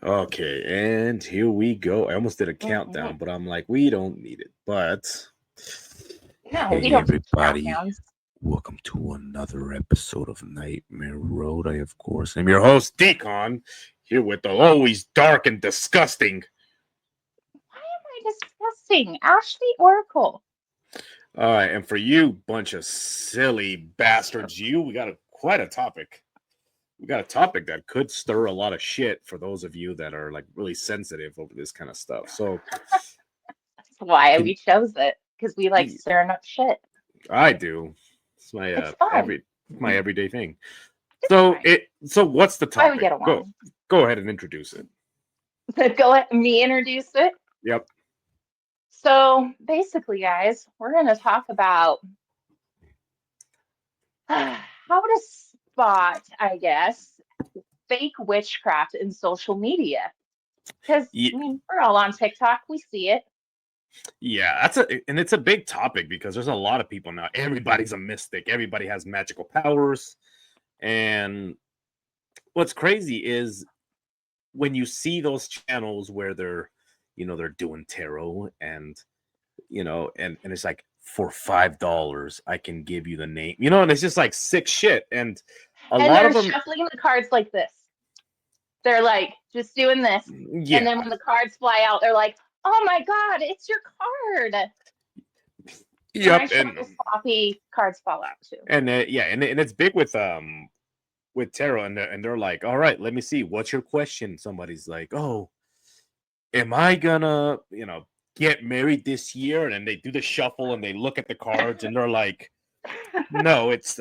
Okay, and here we go. I almost did a Mhm. countdown, but I'm like, we don't need it. But No, we hey, don't do everybody, countdowns. welcome to another episode of Nightmare Road. I, of course, am your host, Decon, here with the always dark and disgusting. Why am I discussing Ashley Oracle? All right, and for you, bunch of silly bastards, we got quite a topic. We got a topic that could stir a lot of shit for those of you that are like really sensitive over this kind of stuff. So, That's why can we chose it because we like stirring up shit. I do. It's my It's fun. my everyday thing. It's So fine. what's the Why we topic? get Go along. go ahead and introduce it. Go let me introduce it. Yep. So basically, guys, we're going to talk about how to spot, I guess, fake witchcraft in social media. Because, Yeah, I mean, we're all on TikTok, we see it. yeah, it's a big topic because there's a lot of people now. Everybody's a mystic. Everybody has magical powers. And what's crazy is when you see those channels where they're doing tarot and and it's like for $5 I can give you the name, and it's just like sick shit. And a And lot they're of them, shuffling the cards like this. They're like just doing this. And then yeah, when the cards fly out, they're like, oh my God, it's your card. When I yep, shuffle sloppy, cards fall out too. yeah, and it's big with tarot, and they're like, all right, let me see, what's your question? Somebody's like, oh, am I gonna get married this year? And then they do the shuffle and they look at the cards and they're like, no, it's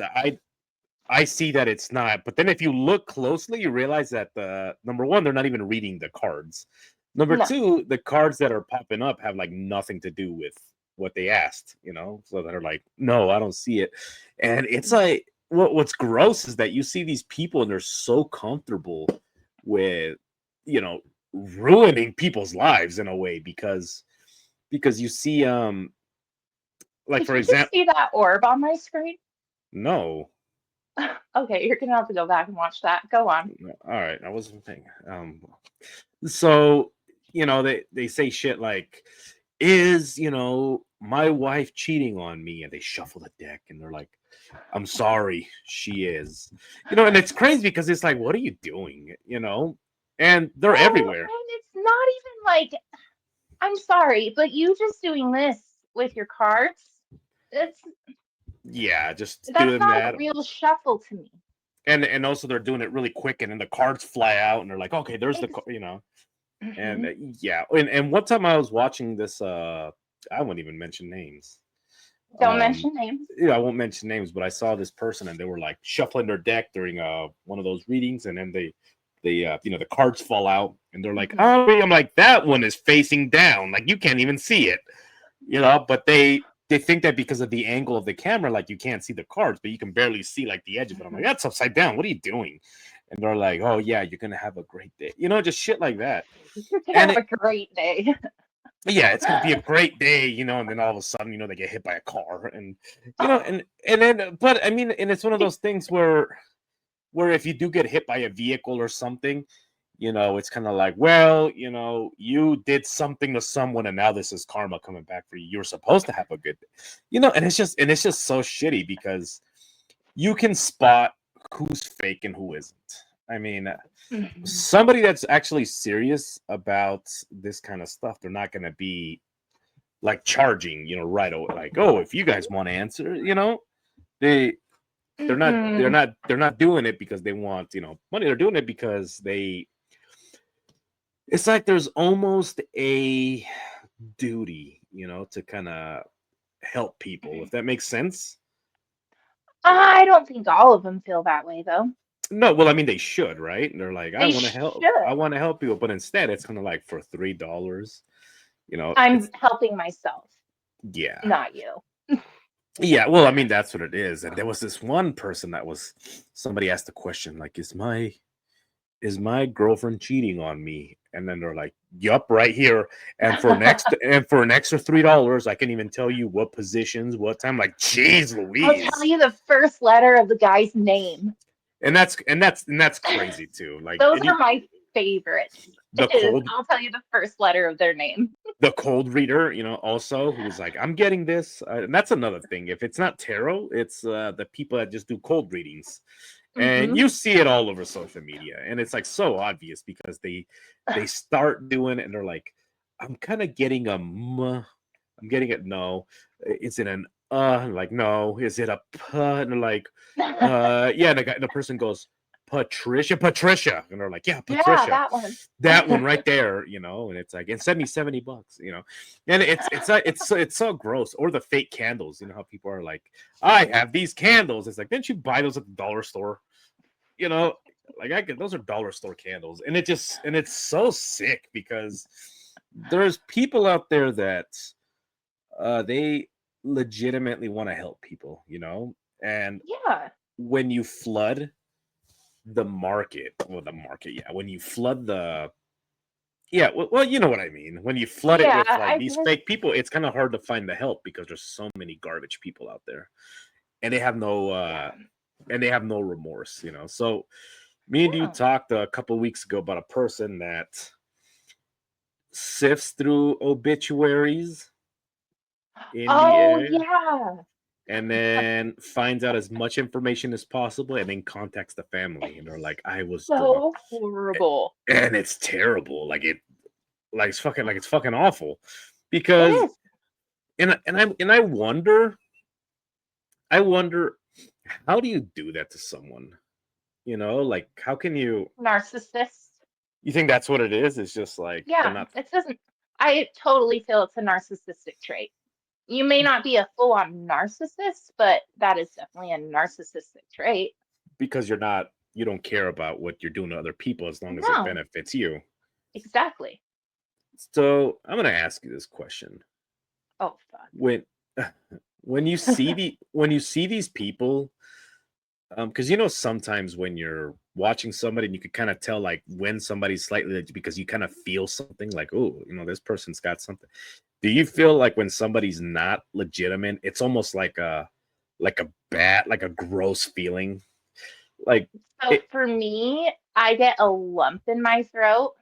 I see that it's not. But then if you look closely, you realize that the number one, they're not even reading the cards. Number No. two, the cards that are popping up have like nothing to do with what they asked, So they're like, no, I don't see it. And it's like what's gross is that you see these people and they're so comfortable with, you know, ruining people's lives in a way because you see like Did for you just example, see that orb on my screen? no. Okay, you're gonna have to go back and watch that. Go on. All right, I wasn't thinking. So they say shit like, "Is my wife cheating on me?" And they shuffle the deck, and they're like, "I'm sorry, she is." And it's crazy because it's like, what are you doing? And they're Well, everywhere. and it's not even like, I'm sorry, but you just doing this with your cards, it's Yeah, just that's doing not a that, real shuffle to me. and also they're doing it really quick, and then the cards fly out, and they're like, "Okay, there's the." Ex- And Mhm. yeah, and one time I was watching this, I won't even mention names. Don't Um, mention names. yeah, I won't mention names, but I saw this person and they were like shuffling their deck during one of those readings, and then they the cards fall out, and they're like, Mhm. "Oh," I'm like, "That one is facing down, like you can't even see it," But they think that because of the angle of the camera, like you can't see the cards, but you can barely see like the edge of it. I'm like, Mhm. "That's upside down. What are you doing?" And they're like, "Oh yeah, you're gonna have a great day," just shit like that. You're gonna And have a great day. yeah, it's gonna be a great day, and then all of a sudden, they get hit by a car, and Oh, and then, but I mean, and it's one of those things where if you do get hit by a vehicle or something, it's kind of like, well, you did something to someone, and now this is karma coming back for you. You're supposed to have a good day, and it's just so shitty because you can spot who's fake and who isn't. I mean, mhm. somebody that's actually serious about this kind of stuff, they're not going to be like charging, right away. Like, oh, if you guys want to answer, they Mm-mm. they're not doing it because they want money. They're doing it because it's like there's almost a duty, to kind of help people, if that makes sense. I don't think all of them feel that way though. No, well, I mean they should, right? And they're like, They I should. want to help you, but instead it's kind of like for $3, I'm it's helping myself, yeah. not you. Yeah, well, I mean that's what it is. And there was this one person that was somebody asked a question like, is my girlfriend cheating on me? And then they're like, yup, right here. And for an extra $3, I can even tell you what positions, what time. Like, jeez I'll tell Louise. you the first letter of the guy's name. And that's crazy too. Like, Those and are my favorites. the It is. cold I'll tell you the first letter of their name. the cold reader, also who's like, I'm getting this. And that's another thing. If it's not tarot, it's the people that just do cold readings. And Hmm. you see it all over social media. And it's like so obvious because they start doing it and they're like, I'm kind of getting I'm getting it. No. Is it an like no, is it a and they're like, yeah, and the person goes, Patricia. And they're like, yeah, Yeah, Patricia. that one. That one right there, and it's like, and send me $70, and it's so gross. Or the fake candles, how people are like, I have these candles. It's like, didn't you buy those at the dollar store? You know, like those are dollar store candles, and it's so sick because there's people out there that they legitimately want to help people, and Yeah. when you flood the market, yeah, when you flood the yeah, well, you know what I mean. When you flood it Yeah, with like I these just fake people, it's kind of hard to find the help because there's so many garbage people out there, and they have no yeah. remorse, So me and you Yeah. talked a couple weeks ago about a person that sifts through obituaries in the Oh air yeah. and then finds out as much information as possible and then contacts the family and they're like, I was drunk. So horrible. And it's terrible. It's fucking awful. It Because is. and I wonder how do you do that to someone? Like how can Narcissist. you think that's what it is? It's just like they're Yeah, not it doesn't. I totally feel it's a narcissistic trait. You may not be a full-on narcissist, but that is definitely a narcissistic trait. because you don't care about what you're doing to other people as long as it No, benefits you. exactly. So I'm gonna ask you this question. Oh fuck. When when you see these people, because sometimes when you're watching somebody and you could kind of tell like when somebody's slightly because you kind of feel something like, oh, this person's got something. Do you feel like when somebody's not legitimate, it's almost like a bad, like a gross feeling? Like So it for me, I get a lump in my throat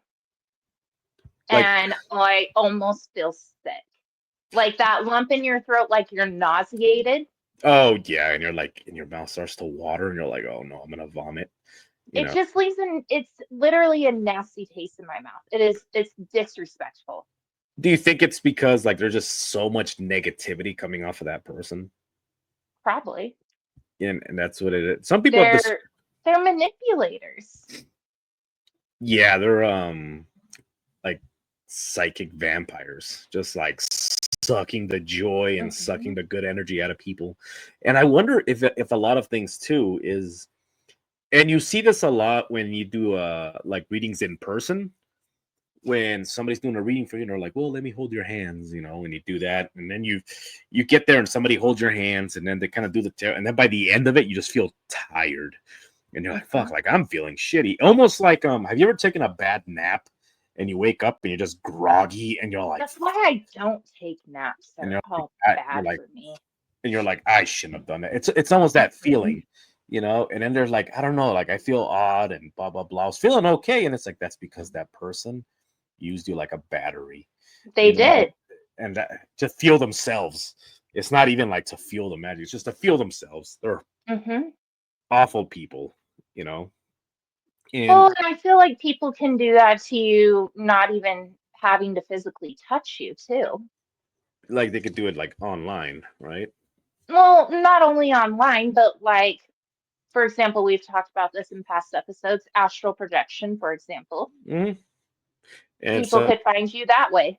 like and I almost feel sick. Like that lump in your throat, like you're nauseated. oh yeah, and you're like and your mouth starts to water and you're like, oh no, I'm gonna vomit, you It know. just leaves it's literally a nasty taste in my mouth. It's disrespectful. Do you think it's because like there's just so much negativity coming off of that person? Probably. And that's what it is. Some people have this They're they're manipulators. yeah, they're like psychic vampires, just like sucking the joy and sucking Mhm. the good energy out of people. And I wonder if a lot of things too is and you see this a lot when you do like readings in person when somebody's doing a reading for you and they're like, well, let me hold your hands, and you do that and then you get there and somebody holds your hands and then they kind of do the and then by the end of it you just feel tired and you're like, fuck, Mhm. like I'm feeling shitty, almost like have you ever taken a bad nap and you wake up and you're just groggy and you're like, That's why I don't take naps. and They're all you're bad like for me. I shouldn't have done it. It's almost that Mhm. feeling, and then there's like, I don't know, like I feel odd and blah blah blah. I was feeling okay, and it's like that's because that person used you like a battery, They did. and that, to feel themselves. It's not even like to feel the magic; it's just to feel themselves. They're Mhm. awful people, you know, and Well, and I feel like people can do that to you, not even having to physically touch you, too. like they could do it like online, right? Well, not only online, but like, for example, we've talked about this in past episodes, astral projection, for example. Mhm. And People so could find you that way.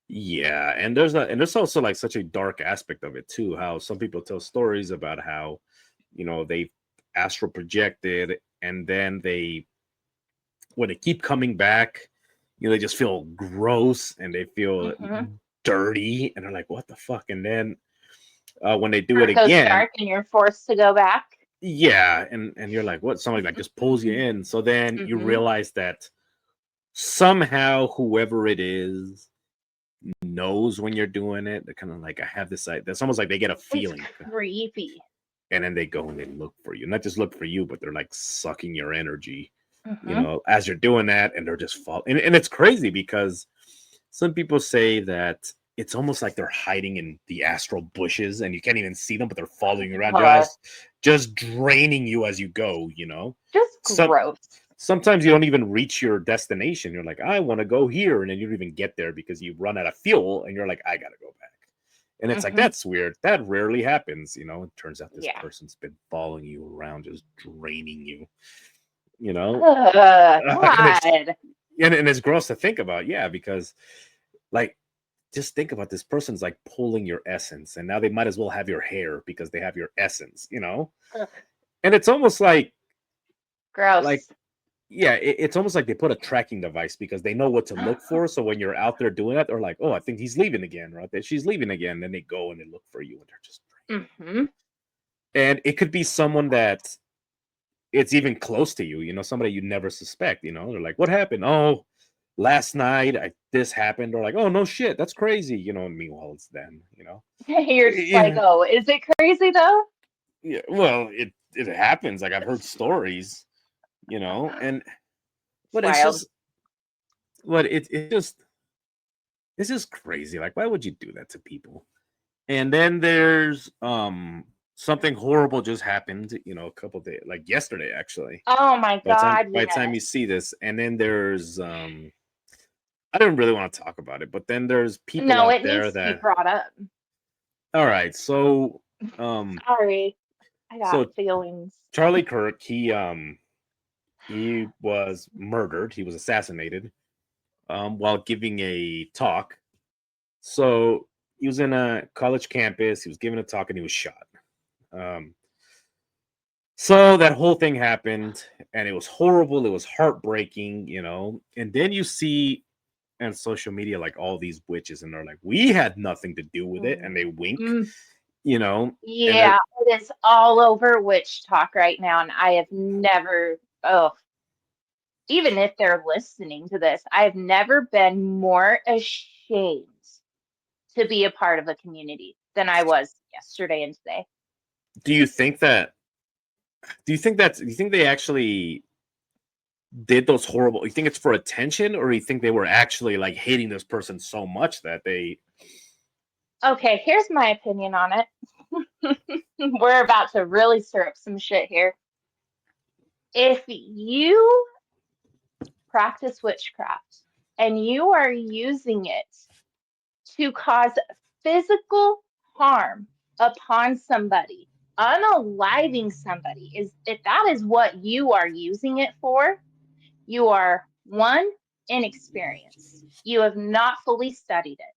yeah, and there's also like such a dark aspect of it too. How some people tell stories about how they astral projected, and then they when they keep coming back, they just feel gross and they feel Mhm. dirty, and they're like, "What the fuck?" And then when they do Or it it goes again, dark and you're forced to go back. yeah, and you're like, "What?" Somebody like just pulls you in. So then you Mhm. realize that somehow whoever it is knows when you're doing it. They're kind of like, I have this. It's almost like they get a It's feeling, creepy. and then they go and they look for you. Not just look for you, but they're like sucking your energy. Mhm. as you're doing that, and they're just fall. And it's crazy because some people say that it's almost like they're hiding in the astral bushes and you can't even see them, but they're following you around, God, just draining you as you go. just Some gross. sometimes you don't even reach your destination. You're like, I want to go here, and then you don't even get there because you run out of fuel, and you're like, I gotta go back. And it's like, Mhm. that's weird. That rarely happens. It turns out this Yeah. person's been following you around, just draining you. You know, and it's God. and it's gross to think about, yeah, because like just think about this person's like pulling your essence, and now they might as well have your hair because they have your essence. Ugh, And it's almost like gross. yeah, it's almost like they put a tracking device because they know what to look for. So when you're out there doing that, they're like, oh, I think he's leaving again, right? That she's leaving again. Then they go and they look for you, and they're just Mhm. and it could be someone that it's even close to you, somebody you never suspect. They're like, what happened? Oh, last night this happened, or like, oh no shit, that's crazy. And meanwhile it's them. You're just like, Yeah, oh, is it crazy though? yeah. Well, it happens. Like I've heard stories, and It's but it's wild. just what it's just crazy. Like, why would you do that to people? And then there's something horrible just happened, a couple days, like yesterday actually. Oh my By the time God, by the time yes. you see this, and then there's I don't really want to talk about it, but then there's people No, out it there needs to be that brought up. all right, um Sorry, I got so feelings. Charlie Kirk, he was murdered, he was assassinated while giving a talk. So he was in a college campus, he was giving a talk and he was shot. Um So that whole thing happened, and it was horrible. It was heartbreaking. And then you see on social media like all these witches, and they're like, "We had nothing to do with it," and they wink, Mm, you know. And yeah, it is all over witch talk right now, and I have never, oh, even if they're listening to this, I've never been more ashamed to be a part of a community than I was yesterday and today. do you think that? Do you think they actually did those horrible? You think it's for attention, or you think they were actually like hating this person so much that they? Okay, here's my opinion on it. We're about to really stir up some shit here. If you practice witchcraft and you are using it to cause physical harm upon somebody, unaliving somebody, is if that is what you are using it for, you are one, inexperienced. You have not fully studied it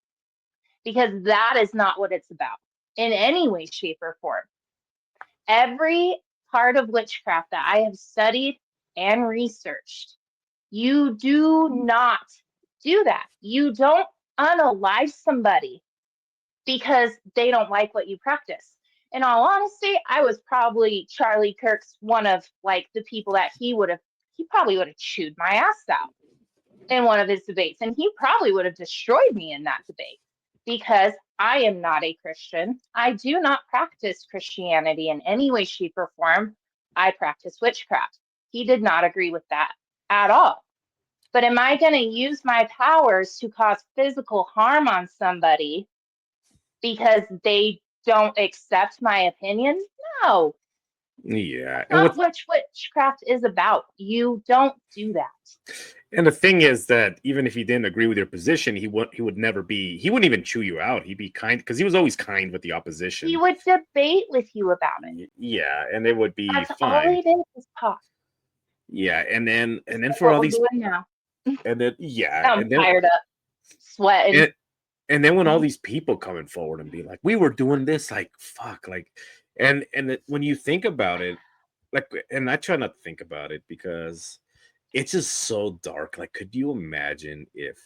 because that is not what it's about in any way, shape, or form. Every part of witchcraft that I have studied and researched, you do not do that. You don't unalive somebody because they don't like what you practice. In all honesty, I was probably Charlie Kirk's one of like the people that he probably would have chewed my ass out in one of his debates, and he probably would have destroyed me in that debate because I am not a Christian. I do not practice Christianity in any way, shape, or form. I practice witchcraft. He did not agree with that at all. But am I going to use my powers to cause physical harm on somebody because they don't accept my opinion? No, Yeah, that's not what witchcraft is about. You don't do that. and the thing is that even if he didn't agree with your position, he would never be he wouldn't even chew you out. He'd be kind because he was always kind with the He opposition. would debate with you about it. Yeah, and they would be That's all fine. he did was talk. Yeah, and Just then like for what all we're these doing now. and then yeah, I'm fired up, sweating. and, and then when all these people coming forward and being like, we were doing this, like fuck, like when you think about it, like, and I try not to think about it because it's just so dark. Like, could you imagine if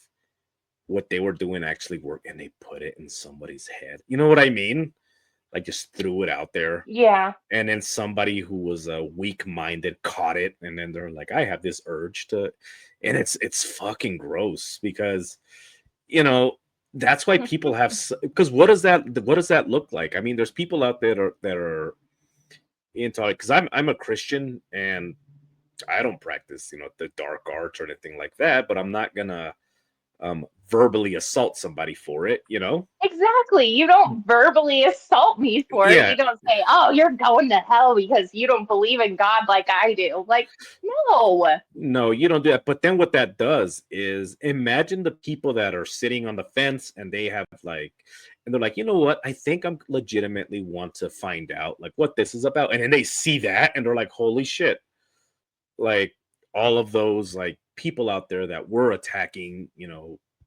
what they were doing actually worked and they put it in somebody's head? You know what I mean? Like just threw it out there. Yeah. And then somebody who was weak-minded caught it, and then they're like, I have this urge to, and it's fucking gross because you know that's why people have because what does that look like? I mean, there's people out there that are into it because I'm a Christian, and I don't practice, the dark arts or anything like that, but I'm not gonna verbally assault somebody for it, Exactly. You don't verbally assault me for it. Yeah, You don't say, "Oh, you're going to hell because you don't believe in God like I do." Like, no. no, you don't do that. But then what that does is imagine the people that are sitting on the fence and they have like, and they're like, you know what? I think I'm legitimately want to find out like what this is about. And then they see that and they're like, holy shit. Like all of those like people out there that were attacking,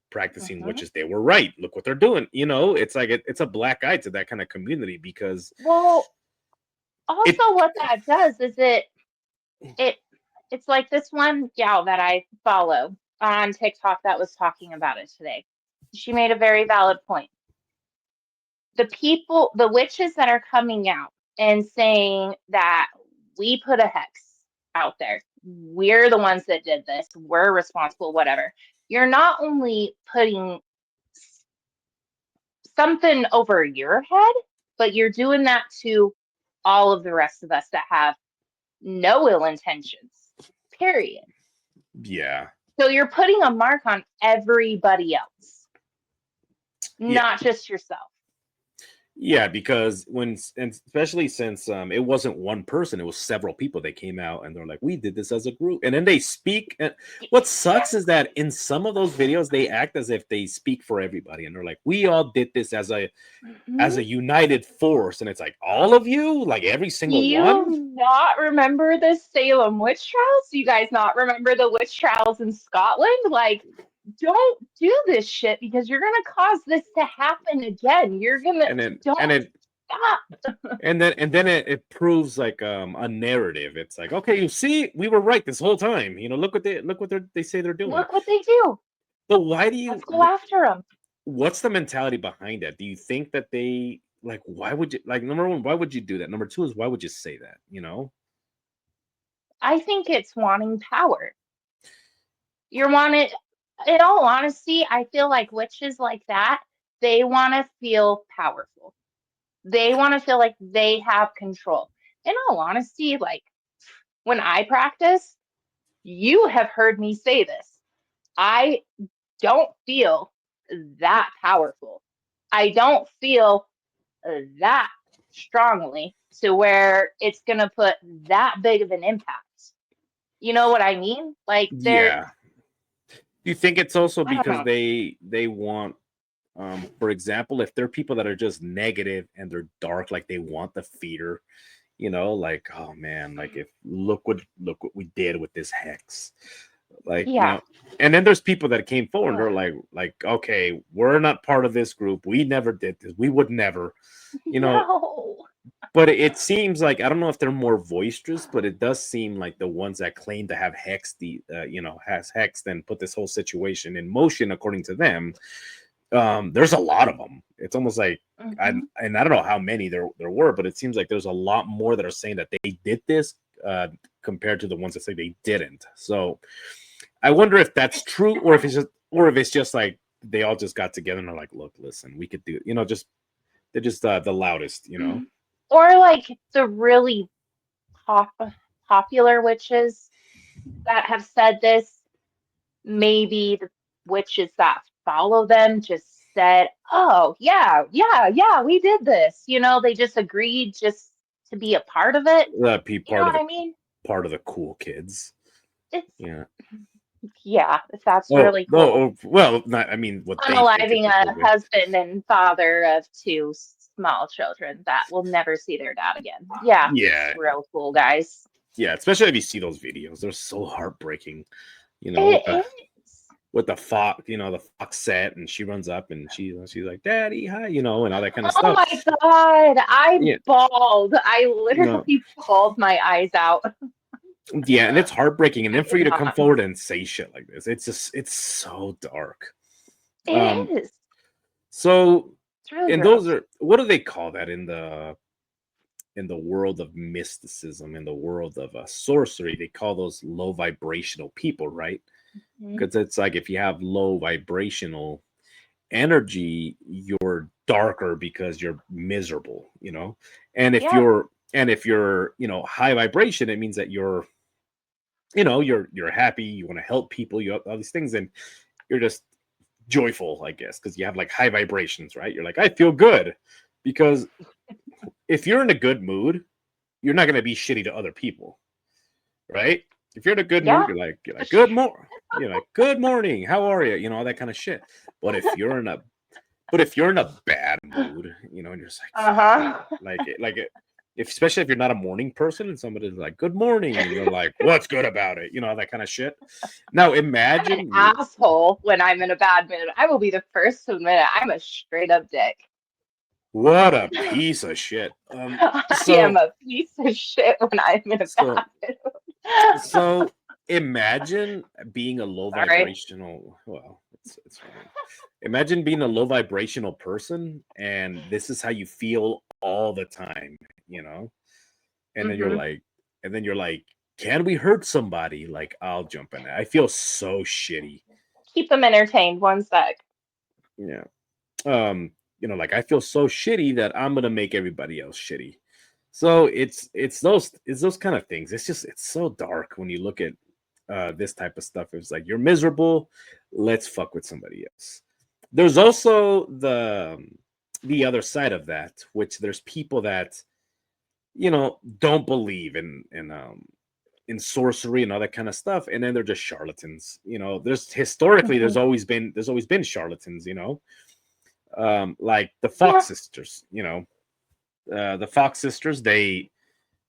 practicing Mhm. witches, they were right. Look what they're doing. It's like it's a black eye to that kind of community because Well, it also what that does is it it's like this one gal that I follow on TikTok that was talking about it today. She made a very valid point. The witches that are coming out and saying that we put a hex out there, we're the ones that did this, we're responsible, whatever. You're not only putting something over your head, but you're doing that to all of the rest of us that have no ill intentions, period. yeah. So you're putting a mark on everybody else, Yeah. not just yourself. Yeah, because and especially since it wasn't one person, it was several people that came out and they're like, we did this as a group. And then they speak. And what sucks is that in some of those videos, they act as if they speak for everybody. And they're like, we all did this as a Mhm. united force. And it's like, all of you, like every Do single one. you not remember the Salem witch trials? Do you guys not remember the witch trials in Scotland? Like, don't do this shit because you're gonna cause this to happen again. You're gonna And then and don't then stop. and then it proves like a narrative. It's like, okay, you see, we were right this whole time. Look what they say they're doing. Look what they do. But why do Let's you go after them. what's the mentality behind that? Do you think that they like why would you like number one, why would you do that? Number two is why would you say that, I think it's wanting power. You're wanted, in all honesty, I feel like witches like that, they want to feel powerful. They want to feel like they have control. In all honesty, like when I practice, you have heard me say this. I don't feel that powerful. I don't feel that strongly to where it's going to put that big of an impact. You know what I mean? Like they're, Yeah. Do you think it's also I don't because know. they want for example, if they're people that are just negative and they're dark, like they want the fear, like, oh man, like if look what we did with this hex. Like, Yeah. and then there's people that came forward and Ugh. they're like, okay, we're not part of this group. We never did this. We would never, you know, No. but it seems like I don't know if they're more boisterous, but it does seem like the ones that claim to have hexed has hexed and put this whole situation in motion, according to them. There's a lot of them. It's almost like Mhm. and I don't know how many there were, but it seems like there's a lot more that are saying that they did this compared to the ones that say they didn't. So I wonder if that's true, or if it's just like they all just got together and are like, look, listen, we could do, just they're just the loudest. Or like the really pop popular witches that have said this, maybe the witches that follow them just said, "Oh, yeah, yeah, yeah, we did this." They just agreed just to be a part of it. Be You know part of what the I mean? cool kids. It's Yeah. yeah, if that's Oh, really no. cool. Oh, well, not. I mean, what they think is Unaliving the cool a way. husband and father of two small children that will never see their dad again. Yeah, it's Yeah, real cool, guys. yeah. Especially if you see those videos, they're so heartbreaking. With It the is. fox, the fox set, and she runs up and she's like, "Daddy, hi," and all that kind of Oh stuff. my God, I Yeah, bawled. I no, literally bawled my eyes out. yeah, and it's heartbreaking. And I then for did you to come not. forward and say shit like this, it's so dark. Um, It is. so It's really and those gross. are what do they call that in the world of mysticism, in the world of sorcery? They call those low vibrational people, right? Mhm. Because it's like if you have low vibrational energy, you're darker because you're miserable. And if Yep. you're high vibration, it means that you're you're happy, you want to help people, you have all these things, and you're just joyful, I guess, because you have like high vibrations, right? You're like, I feel good, because if you're in a good mood, you're not gonna be shitty to other people, right? If you're in a good mood, Yeah. you're like good morning, how are you? All that kind of shit. But if you're in a bad mood, and you're just like, fuck, Uh-huh. if especially if you're not a morning person and somebody's like, good morning, and you're like, what's good about it? That kind of shit. Now I'm an imagine asshole when I'm in a bad mood. I will be the first to admit it. I'm a straight up dick. what a piece of shit. I am So a piece of shit when I'm in a so bad mood. so imagine being a low Sorry. vibrational. Well, it's fine. Imagine being a low vibrational person, and this is how you feel all the time. You know, and then you're Hmm. like, and then you're like, can we hurt somebody? Like, I'll jump in. I feel so shitty. Keep them entertained. One sec. Yeah. Like I feel so shitty that I'm gonna make everybody else shitty. So it's those kind of things. It's so dark when you look at this type of stuff. It's like you're miserable, let's fuck with somebody else. There's also the other side of that, which there's people that don't believe in sorcery and all that kind of stuff, and then they're just charlatans. There's historically Hmm. there's always been charlatans. Like the Yeah. Fox sisters. The Fox sisters, they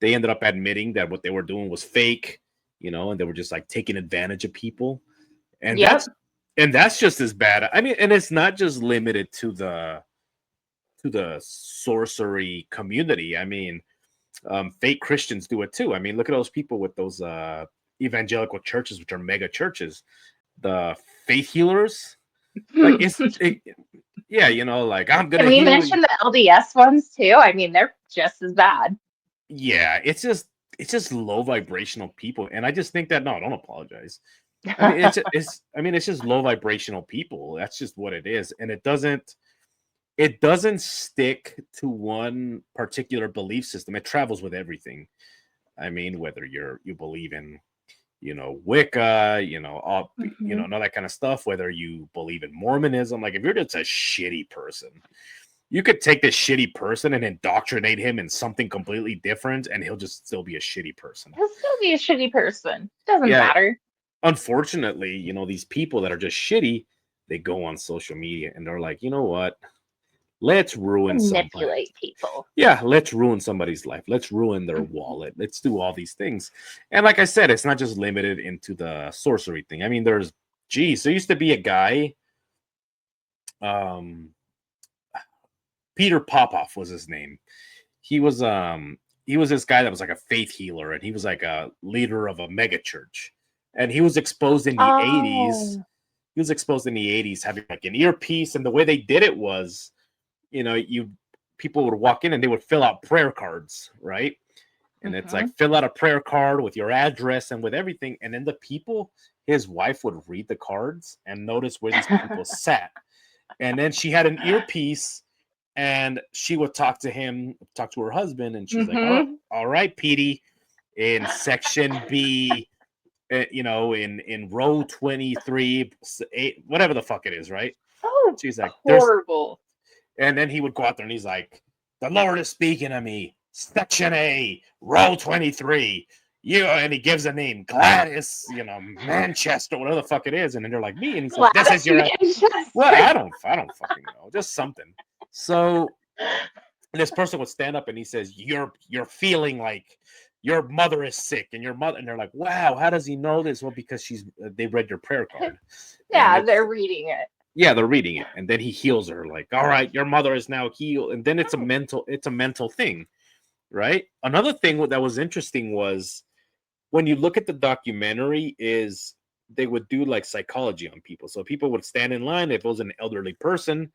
ended up admitting that what they were doing was fake, and they were just like taking advantage of people, and Yep. that's just as bad. I mean, and it's not just limited to the sorcery community. I mean, fake Christians do it too. I mean, look at those people with those evangelical churches, which are mega churches, the faith healers. Like yeah, like I'm Can gonna we heal you. mention the LDS ones too? I mean, they're just as bad. Yeah, it's just low vibrational people, and I just think that no, don't apologize. I mean, it's just low vibrational people. That's just what it is, and it doesn't stick to one particular belief system. It travels with everything. I mean, whether you believe in Wicca, all Hmm. and all that kind of stuff. Whether you believe in Mormonism, like if you're just a shitty person, you could take this shitty person and indoctrinate him in something completely different, and he'll just still be a shitty person. He'll still be a shitty person. Doesn't Yeah, matter. unfortunately, these people that are just shitty, they go on social media and they're like, you know what? Let's ruin somebody. Manipulate people. Yeah, let's ruin somebody's life. Let's ruin their Hmm. wallet. Let's do all these things. And like I said, it's not just limited into the sorcery thing. I mean, there used to be a guy, um, Peter Popoff was his name. He was this guy that was like a faith healer, and he was like a leader of a mega church. And he was exposed in the 80s. Oh. He was exposed in the 80s having like an earpiece, and the way they did it was, you people would walk in and they would fill out prayer cards, right? And it's Hmm. like fill out a prayer card with your address and with everything, and then the people, his wife would read the cards and notice where these people sat, and then she had an earpiece, and she would talk to her husband, and she's like, Hmm. all right, Petey, in section B, in row 23, whatever the fuck it is, right? So She's like, there's horrible. And then he would go out there and he's like, the Lord is speaking to me. Section A, row 23. And he gives a name, Gladys, Manchester, whatever the fuck it is. And then they're like, me. And he's like, this is Gladys your, well, Manchester. I don't fucking know. Just something. So this person would stand up and he says, you're feeling like your mother is sick, and your mother, and they're like, wow, how does he know this? Well, because they read your prayer card. And Yeah, it's they're reading it. Yeah, they're reading it, and then he heals her. Like, all right, your mother is now healed, and then Oh. it's a mental thing, right? Another thing that was interesting was when you look at the documentary, is they would do like psychology on people. So people would stand in line if it was an elderly person,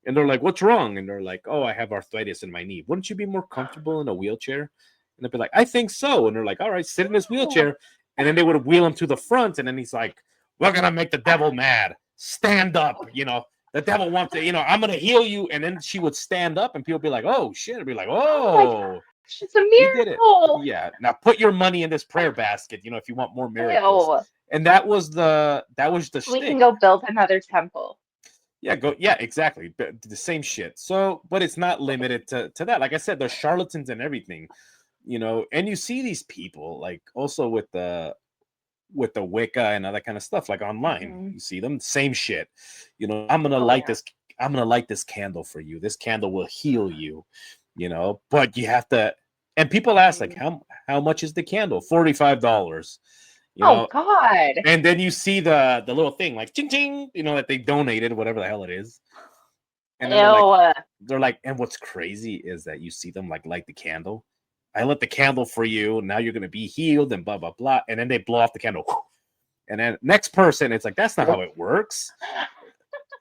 and they're like, "What's wrong?" And they're like, "Oh, I have arthritis in my knee. Wouldn't you be more comfortable in a wheelchair?" And they'd be like, "I think so." And they're like, "All right, sit in this Oh. wheelchair." And then they would wheel him to the front, and then he's like, "We're gonna make the devil mad. Stand up." The devil wants to. I'm gonna heal you. And then she would stand up, and people would be like, "Oh shit!" It'd be like, Oh my god. "Oh." It's a You did it. miracle. Yeah. Now put your money in this prayer basket, if you want more miracles. Ew. And that was the We can shtick. go build another temple. Yeah, yeah, exactly. The same shit. So, but it's not limited to that. Like I said, there's charlatans and everything, and you see these people like also with the Wicca and other kind of stuff, like online. Mhm. You see them, same shit. I'm gonna Oh, light yeah. this. I'm gonna light this candle for you. This candle will heal you. But you have to. And people ask like, how much is the candle? $45. Oh God. And then you see the little thing like ching ching, that they donated, whatever the hell it is. And then Ew. they're like, and what's crazy is that you see them like light the candle. I lit the candle for you. Now you're gonna be healed and blah blah blah. And then they blow off the candle. And then next person, it's like that's not how it works.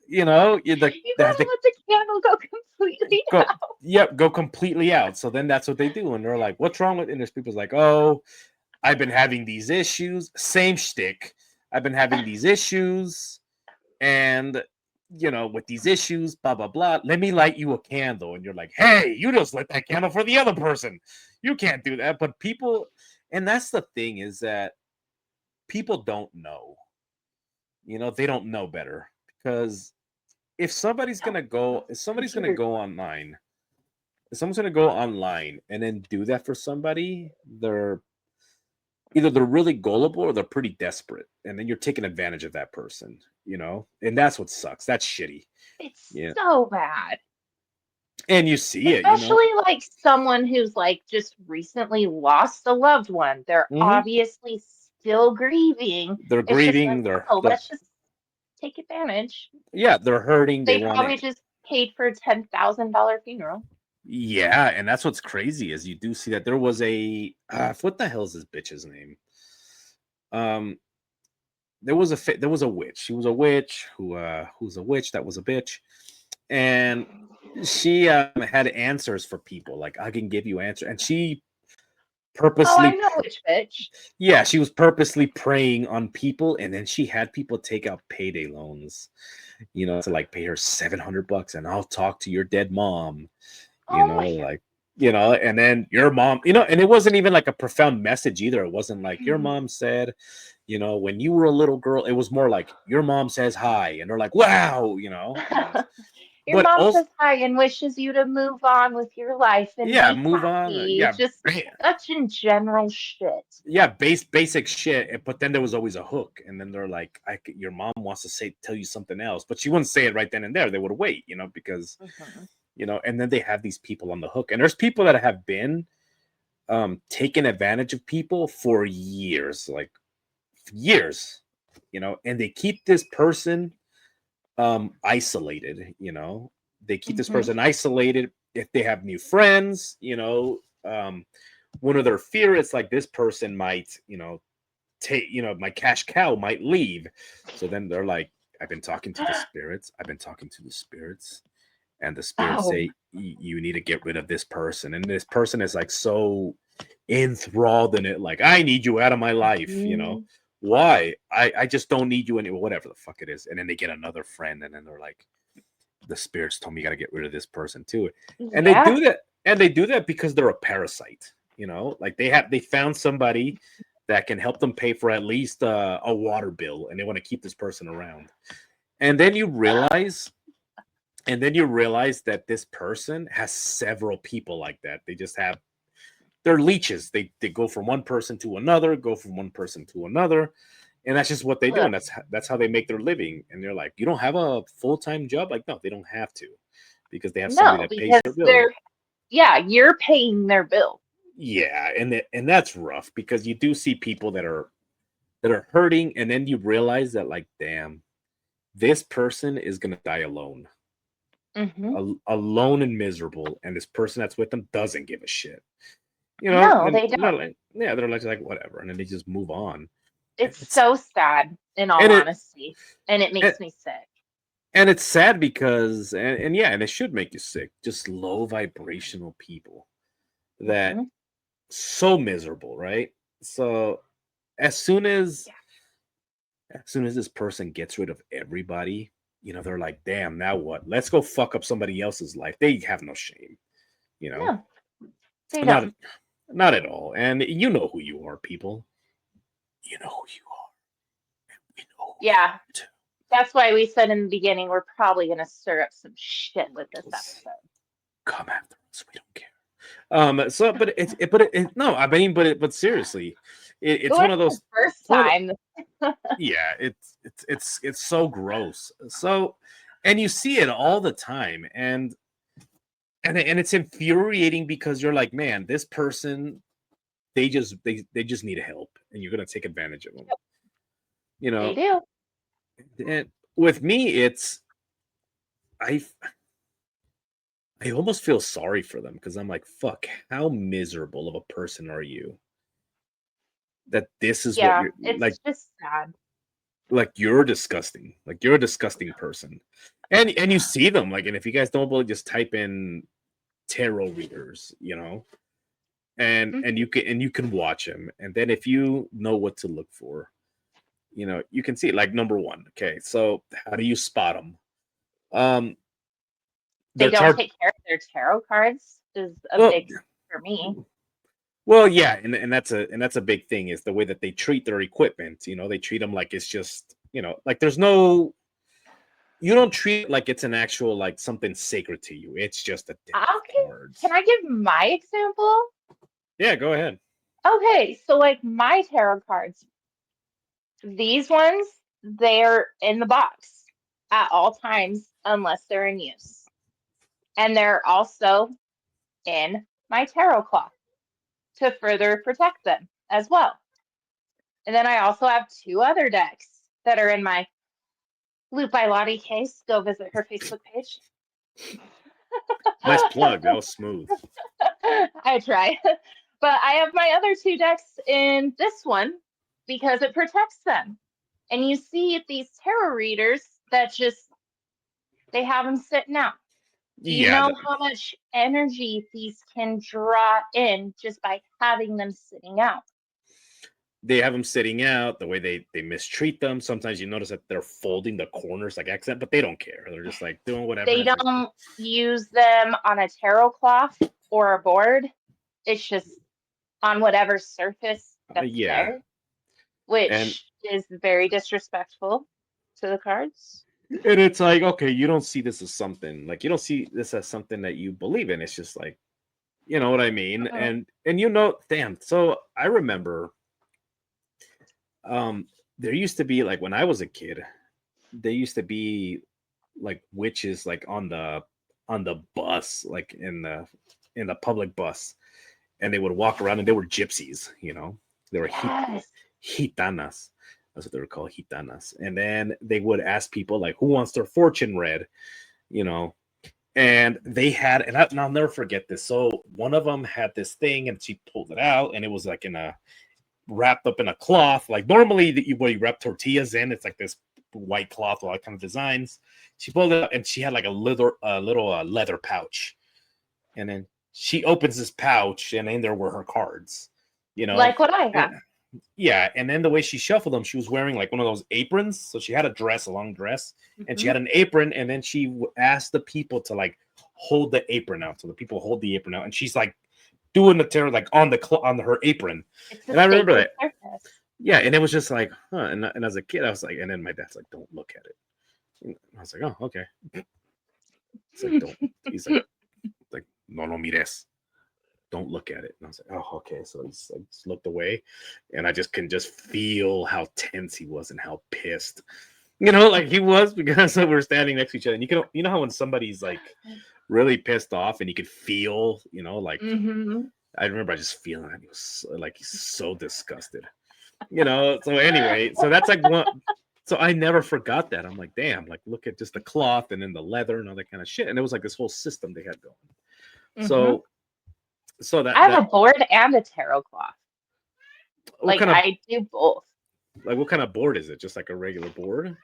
You gotta let the candle go completely out. Yep, go completely out. So then that's what they do, and they're like, "What's wrong with?" And there's people's like, "Oh, I've been having these issues." Same shtick. I've been having these issues, and with these issues, blah blah blah. Let me light you a candle, and you're like, "Hey, you just lit that candle for the other person. You can't do that." But people, and that's the thing is that people don't know. They don't know better because if somebody's gonna go online, if someone's gonna go online and then do that for somebody, they're really gullible or they're pretty desperate, and then you're taking advantage of that person, and that's what sucks. That's shitty. It's Yeah, so bad. and you see it, Especially like someone who's like just recently lost a loved one. They're Mhm. obviously still grieving. They're It's just like, grieving. oh, let's just take advantage. Yeah, they're hurting. They They want probably it. just paid for a $10,000 funeral. Yeah, and that's what's crazy is you do see that there was a what the hell is this bitch's name? Um, there was a witch. She was a witch who's a witch that was a bitch, and she had answers for people. Like I can give you answer, and she Oh, I purposely, know which bitch. yeah, she was purposely preying on people, and then she had people take out payday loans, to like pay her $700, and I'll talk to your dead mom, Oh my God. like, and then your mom, and it wasn't even like a profound message either. It wasn't like your mom said, when you were a little girl. It was more like your mom says hi, and they're like, wow, Your but mom also, says hi and wishes you to move on with your life and yeah, be move on, happy. Just such in general shit. yeah, basic shit. But then there was always a hook, and then they're like, your mom wants to tell you something else, but she wouldn't say it right then and there. They would wait, because and then they have these people on the hook, and there's people that have been taken advantage of people for years, like years, and they keep this person isolated. They keep this person isolated. If they have new friends, one of their fear is like this person might, take, my cash cow might leave. So then they're like, I've been talking to the spirits. And the spirits Oh. say you need to get rid of this person, and this person is like so enthralled in it, like I need you out of my life. Why? I just don't need you anymore, whatever the fuck it is. And then they get another friend, and then they're like, the spirits told me you got to get rid of this person too. And they do that, because they're a parasite. Like they found somebody that can help them pay for at least a water bill, and they want to keep this person around. And then you realize that this person has several people like that. They just have, they're leeches. They go from one person to another, and that's just what they do, and that's how they make their living. And they're like, you don't have a full-time job? Like, no, they don't have to, because they have somebody No, that pays because their bill. you're paying their bill. Yeah, and that's rough, because you do see people that are hurting, and then you realize that, like, damn, this person is gonna die alone. Alone and miserable, and this person that's with them doesn't give a shit. No, And they don't. they're like whatever, and then they just move on. It's so sad, in all and it honesty, and it makes me sick. and it's sad because, and yeah, and it should make you sick. Just low vibrational people that so miserable, right? So as soon as this person gets rid of everybody, they're like, damn, now what? Let's go fuck up somebody else's life. They have no shame, No. They Not don't. not at all. And you know who you are, people. You know who you are. We know who you Yeah, are too. that's why we said in the beginning we're probably gonna stir up some shit with this episode. Come after us. We don't care. So, but no, I mean, but seriously, It it's one wasn't of the those. first It's one of the, time. yeah, it's so gross. So, and you see it all the time, and it's infuriating because you're like, man, this person, they just need help, and you're gonna take advantage of them. You They know, do. and with me, it's I I almost feel sorry for them because I'm like, fuck, how miserable of a person are you that this is what Yeah, you're it's just sad. like you're disgusting. Like you're a disgusting person. And you see them like, and if you guys don't believe, just type in tarot readers, and Mhm. you can watch them, and then if you know what to look for, you can see it. Like number one, okay, so how do you spot them? um They they're don't tar- take care of their tarot cards is a well big for me. well, yeah, and that's a big thing, is the way that they treat their equipment. They treat them like it's just, like there's no, you don't treat it like it's an actual, like something sacred to you. It's just a deck of Okay, can cards. I give my example? Yeah, go ahead. Okay, so like my tarot cards, these ones, they're in the box at all times unless they're in use. And they're also in my tarot cloth to further protect them as well. And then I also have two other decks that are in my Loot by Lottie case. Go visit her Facebook page. Nice plug. That was smooth. I try. But I have my other two decks in this one because it protects them. And you see these tarot readers that just, they have them sitting out. Do you Yeah, know how much energy these can draw in just by having them sitting out? they have them sitting out. The way they mistreat them. Sometimes you notice that they're folding the corners like accent, but they don't care. They're just like doing whatever. They don't use them on a tarot cloth or a board. It's just on whatever surface that's Yeah, there, and which is very disrespectful to the cards. and it's like, okay, you don't see this as something, like, you don't see this as something that you believe in. It's just like, you know what I mean. Mhm. And damn. So I remember, um, there used to be, like, when I was a kid, there used to be like witches, like on the bus, like in the public bus, and they would walk around, and they were gypsies. They were Yes. gitanas. That's what they were called, gitanas. And then they would ask people like, who wants their fortune read, you know. And they had, and I'll never forget this. So one of them had this thing, and she pulled it out, and it was like wrapped up in a cloth. Like normally, where you wrap tortillas in, it's like this white cloth with all kind of designs. She pulled it out, and she had like a little leather pouch. And then she opens this pouch, and in there were her cards. You know, Like what I and, have. yeah. And then the way she shuffled them, she was wearing like one of those aprons. So she had a long dress, and she Hmm. had an apron. And then she asked the people to like hold the apron out. So the people hold the apron out, and she's like doing the tarot like on her apron. It's a And I remember sacred that. surface. Yeah, and it was just like, huh. And as a kid, I was like, and then my dad's like, don't look at it. And I was like, oh, okay. It's like, don't. He's like, no, no mires. Don't look at it. And I was like, oh, okay. So he's like, just looked away, and I just can just feel how tense he was and how pissed, like he was, because we were standing next to each other. And you know how when somebody's like really pissed off, and you could feel, like, Hmm. I remember I just feeling it. He was like, he's so disgusted. So anyway, so that's like one. So I never forgot that. I'm like, damn, like look at just the cloth and then the leather and all that kind of shit. And it was like this whole system they had going. Hmm. So that I have that a board and a tarot cloth. what Like kind of I do both. what kind of board is it? Just like a regular board?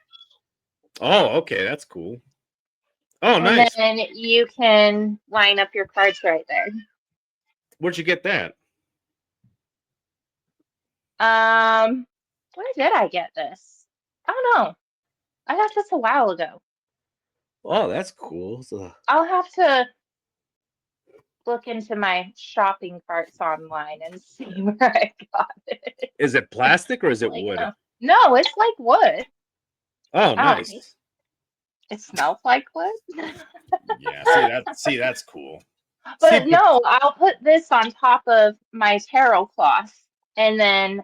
Oh, okay, that's cool. Oh, And nice. then you can line up your cards right there. Where'd you get that? Where did I get this? I don't know. I got this a while ago. Oh, that's cool. So, I'll have to look into my shopping carts online and see where I got it. Is it plastic or is it Like, wood? no, it's like wood. Oh, I don't hate nice. it. Smells like wood. Yeah, see that's cool. See, But no, I'll put this on top of my tarot cloth, and then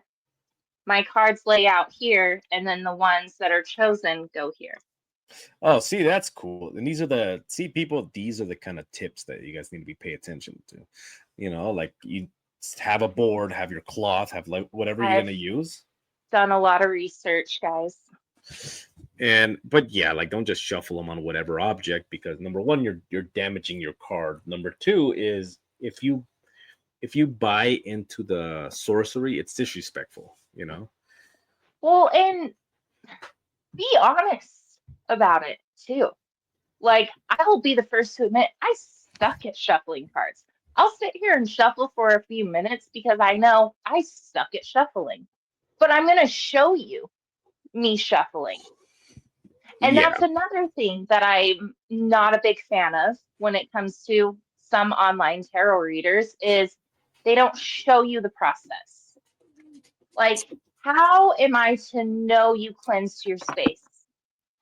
my cards lay out here, and then the ones that are chosen go here. oh, see, that's cool. And these are people, these are the kind of tips that you guys need to be pay attention to. Like you have a board, have your cloth, have like whatever you're I've gonna use. done a lot of research, guys. But yeah, like don't just shuffle them on whatever object, because number one, you're damaging your card. Number two is if you buy into the sorcery, it's disrespectful. Well, and be honest about it too. Like, I will be the first to admit I suck at shuffling cards. I'll sit here and shuffle for a few minutes because I know I suck at shuffling. But I'm going to show you me shuffling. And Yeah. that's another thing that I'm not a big fan of when it comes to some online tarot readers is they don't show you the process. Like, how am I to know you cleansed your space?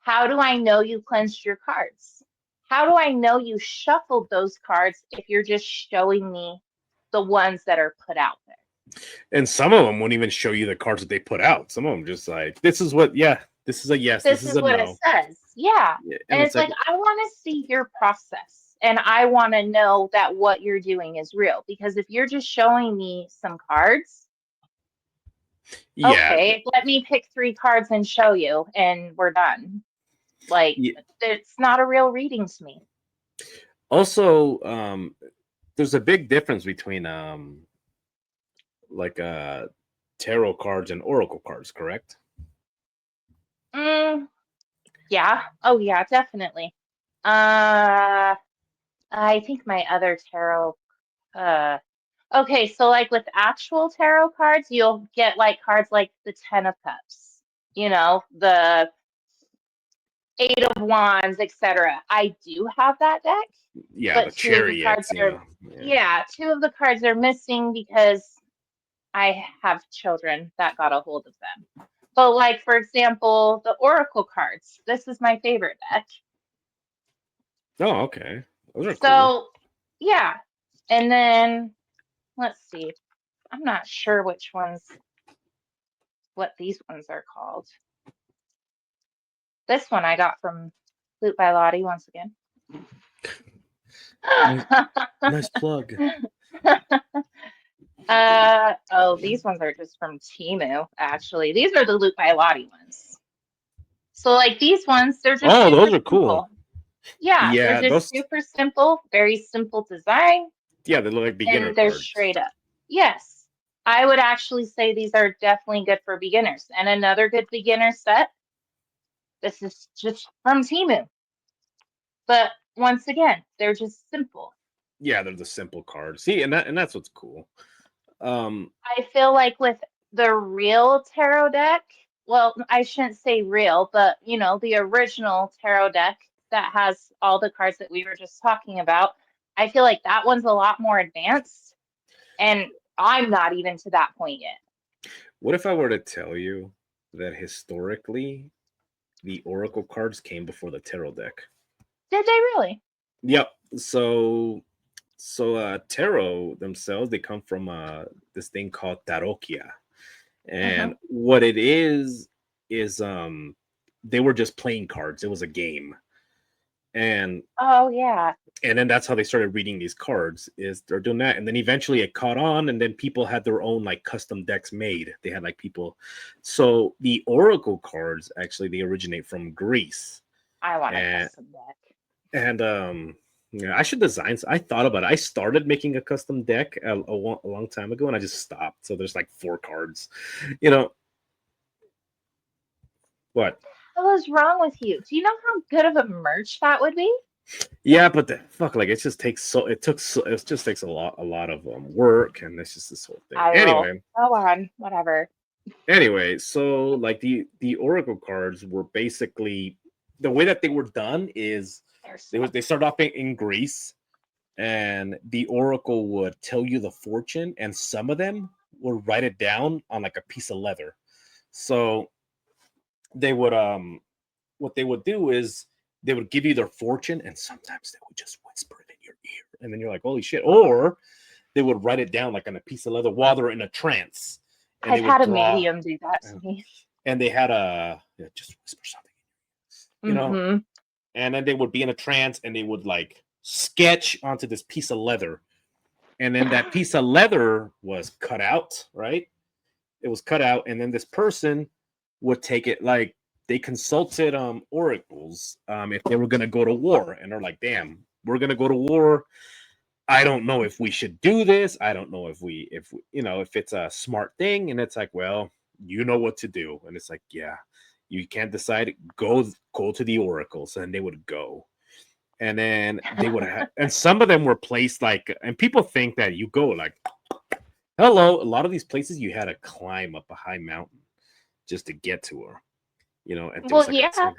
How do I know you cleansed your cards? How do I know you shuffled those cards if you're just showing me the ones that are put out there? And some of them won't even show you the cards that they put out. Some of them just like, this is what, yeah, this is a yes, this is a What no. it says. Yeah. Yeah, And it's like, I want to see your process. And I want to know that what you're doing is real. Because if you're just showing me some cards, yeah, okay, let me pick 3 cards and show you, and we're done. Like, yeah. it's not a real reading to me. Also, there's a big difference between like tarot cards and oracle cards, correct? Yeah. Oh, yeah, definitely. I think my other tarot. Okay, so like with actual tarot cards, you'll get like cards like the Ten of Cups, the Eight of Wands, etc. I do have that deck, Yeah, the but 2 of the cards chariots, are, yeah, 2 of the cards are missing because I have children that got a hold of them. But like, for example, the Oracle cards, this is my favorite deck. Oh, okay. Those are cool. So, yeah. And then, let's see. I'm not sure what these ones are called. This one I got from Flute by Lottie once again. Nice plug. These ones are just from Temu, actually. These are the Flute by Lottie ones. So, like, these ones, they're just Oh, those are simple. cool. Yeah, Yeah, they're just super simple, very simple design. Yeah, they look like beginner and they're cards. straight up. Yes, I would actually say these are definitely good for beginners. And another good beginner set, this is just from Temu. But once again, they're just simple. Yeah, they're the simple cards. See, and that's what's cool. I feel like with the real tarot deck, well, I shouldn't say real, but the original tarot deck that has all the cards that we were just talking about, I feel like that one's a lot more advanced. And I'm not even to that point yet. What if I were to tell you that historically the oracle cards came before the tarot deck? Did they really? Yep. So tarot themselves, they come from this thing called tarokia. And what it is they were just playing cards. It was a game. And oh yeah. And then that's how they started reading these cards, is they're doing that. And then eventually it caught on, and then people had their own like custom decks made. They had like people. So the oracle cards, actually, they originate from Greece. I want a custom deck. And yeah, I should design. I thought about it. I started making a custom deck a long time ago, and I just stopped. So there's like 4 cards. What? What was wrong with you? Do you know how good of a merch that would be? Yeah, but it just takes it just takes a lot of work, and it's just this whole thing. Anyway, go on, whatever. Anyway, so like the oracle cards were basically, the way that they were done is they started off in Greece, and the oracle would tell you the fortune, and some of them would write it down on like a piece of leather. So they would what they would do is they would give you their fortune, and sometimes they would just whisper it in your ear, and then you're like, holy shit. Or they would write it down like on a piece of leather while they're in a trance, and they I've would had a draw, medium do that to me. and they had a, yeah, just whisper something, you know, Mm-hmm. and then they would be in a trance and they would like sketch onto this piece of leather, and then that piece of leather was cut out, right? It was cut out, and then this person would take it, like they consulted oracles if they were going to go to war, and they're like, damn, we're going to go to war. I don't know if we should do this. I don't know if we, if it's a smart thing. And it's like, well, you know what to do. And it's like, yeah, you can't decide. Go to the oracles, and they would go, and then they would have, and some of them were placed like, and people think that you go like, hello. A lot of these places you had to climb up a high mountain just to get to her, and there was Well, like yeah.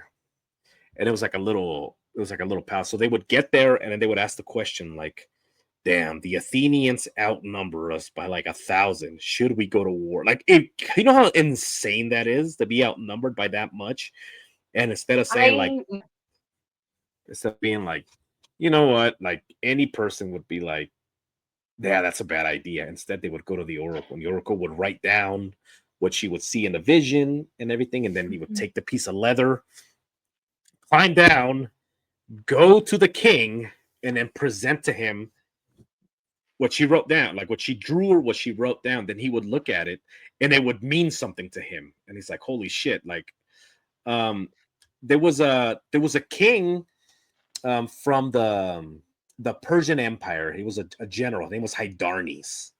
and it was like a little palace. So they would get there, and then they would ask the question like, damn, the Athenians outnumber us by like 1,000. Should we go to war? Like, you know how insane that is to be outnumbered by that much? And instead of being like, you know what, like any person would be like, yeah, that's a bad idea. Instead, they would go to the oracle, and the oracle would write down what she would see in the vision and everything. And then he would take the piece of leather, climb down, go to the king, and then present to him what she wrote down, like what she drew or what she wrote down. Then he would look at it, and it would mean something to him. And he's like, holy shit. Like, um, there was a king from the Persian Empire. He was a general. His name was Hydarnes.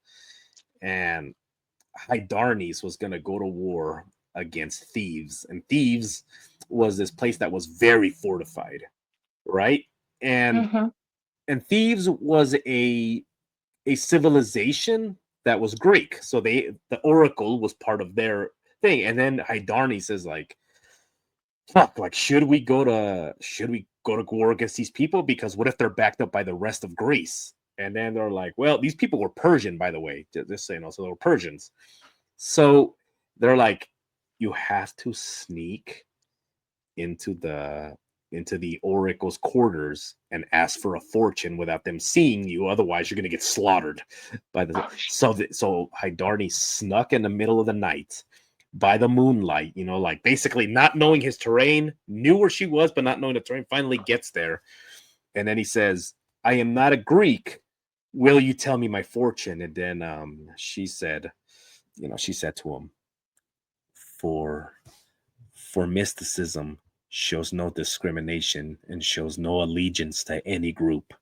And Hydarnes was going to go to war against Thebes. And Thebes was this place that was very fortified, right? And Mm-hmm. and Thebes was a civilization that was Greek. So the oracle was part of their thing. And then Hydarnes says like, fuck, like should we go to war against these people? Because what if they're backed up by the rest of Greece? And then they're like, well, these people were Persian, by the way, just saying, also they were Persians. So they're like, you have to sneak into the oracle's quarters and ask for a fortune without them seeing you. Otherwise, you're gonna get slaughtered by the. So Hydarne snuck in the middle of the night by the moonlight, like basically not knowing his terrain, knew where she was, but not knowing the terrain, finally gets there. And then he says, I am not a Greek. Will you tell me my fortune? And then she said to him, for mysticism shows no discrimination and shows no allegiance to any group.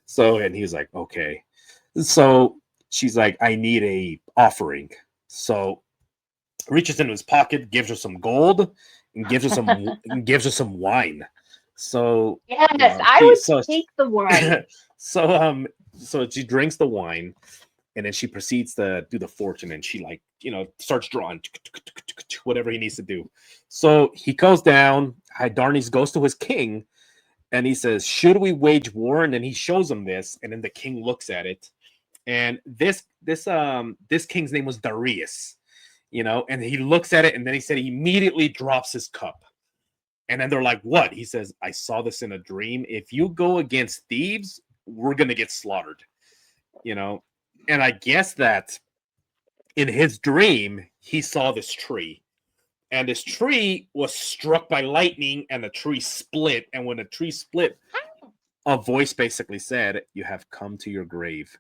So, and he was like, okay. So she's like, I need a offering. So reaches into his pocket, gives her some gold, and gives her some wine. So Yes, I she would so take the wine. so she drinks the wine, and then she proceeds to do the fortune, and she starts drawing whatever he needs to do. So he goes down. Hydarnes goes to his king, and he says, should we wage war? And then he shows him this, and then the king looks at it, and this king's name was Darius, and he looks at it, and then he said he immediately drops his cup. And then they're like, what? He says, I saw this in a dream. If you go against Thebes, we're gonna get slaughtered. And I guess that in his dream, he saw this tree. And this tree was struck by lightning, and the tree split. And when the tree split, a voice basically said, you have come to your grave.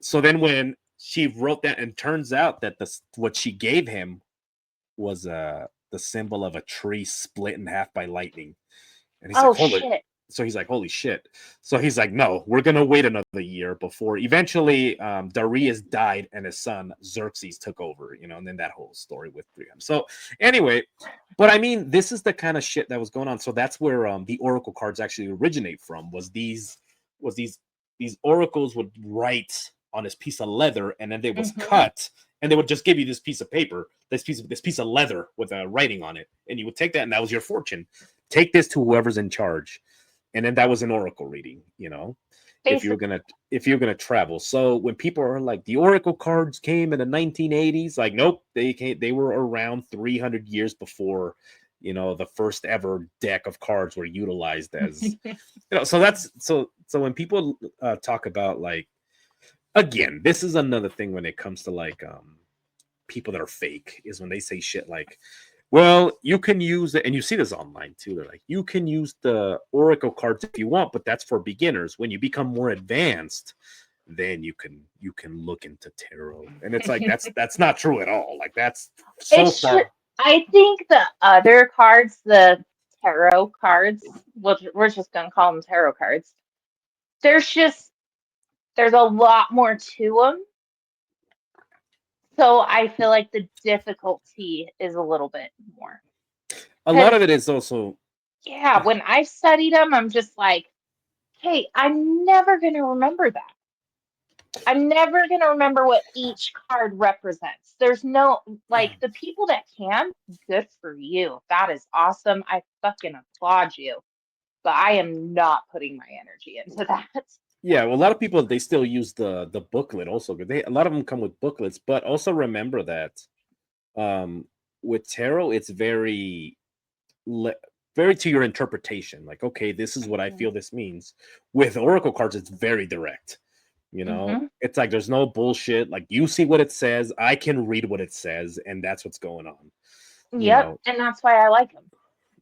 So then when she wrote that, and turns out that what she gave him was the symbol of a tree split in half by lightning. And he's like, Oh holy. shit. So he's like, holy shit. So he's like, no, we're going to wait another year before eventually Darius died and his son Xerxes took over, and then that whole story with him. So anyway, but I mean, this is the kind of shit that was going on. So that's where the oracle cards actually originate from, was these oracles would write on this piece of leather, and then they was cut, and they would just give you this piece of paper, this piece of leather with a writing on it, and you would take that, and that was your fortune. Take this to whoever's in charge. And then that was an oracle reading, if you're Basically, gonna if you're gonna travel. So when people are like the Oracle cards came in the 1980s, like nope, they were around 300 years before, the first ever deck of cards were utilized as, so that's so when people talk about like, again, this is another thing when it comes to like people that are fake, is when they say shit like, well, you can use it, and you see this online too. They're like, you can use the Oracle cards if you want, but that's for beginners. When you become more advanced, then you can look into tarot. And it's like that's not true at all. Like that's so it's true. far. I think the other cards, the tarot cards, we're just gonna call them tarot cards. There's just there's a lot more to them, so I feel like the difficulty is a little bit more. A lot of Because it is also, yeah, when I've studied them, I'm just like, hey, I'm never gonna remember that. I'm never going to remember what each card represents. There's no, like, the people that can, good for you. That is awesome. I fucking applaud you. But I am not putting my energy into that. yeah, well, a lot of people, they still use the booklet also, because a lot of them come with booklets. But also remember that um with tarot, it's le- very to your interpretation. Like, okay, this is what I Mhm. feel this means. With oracle cards, it's very direct. Mhm. It's like there's no bullshit. Like, you see what it says, I can read what it says, and that's what's going on. you Yep. know And that's why I like them.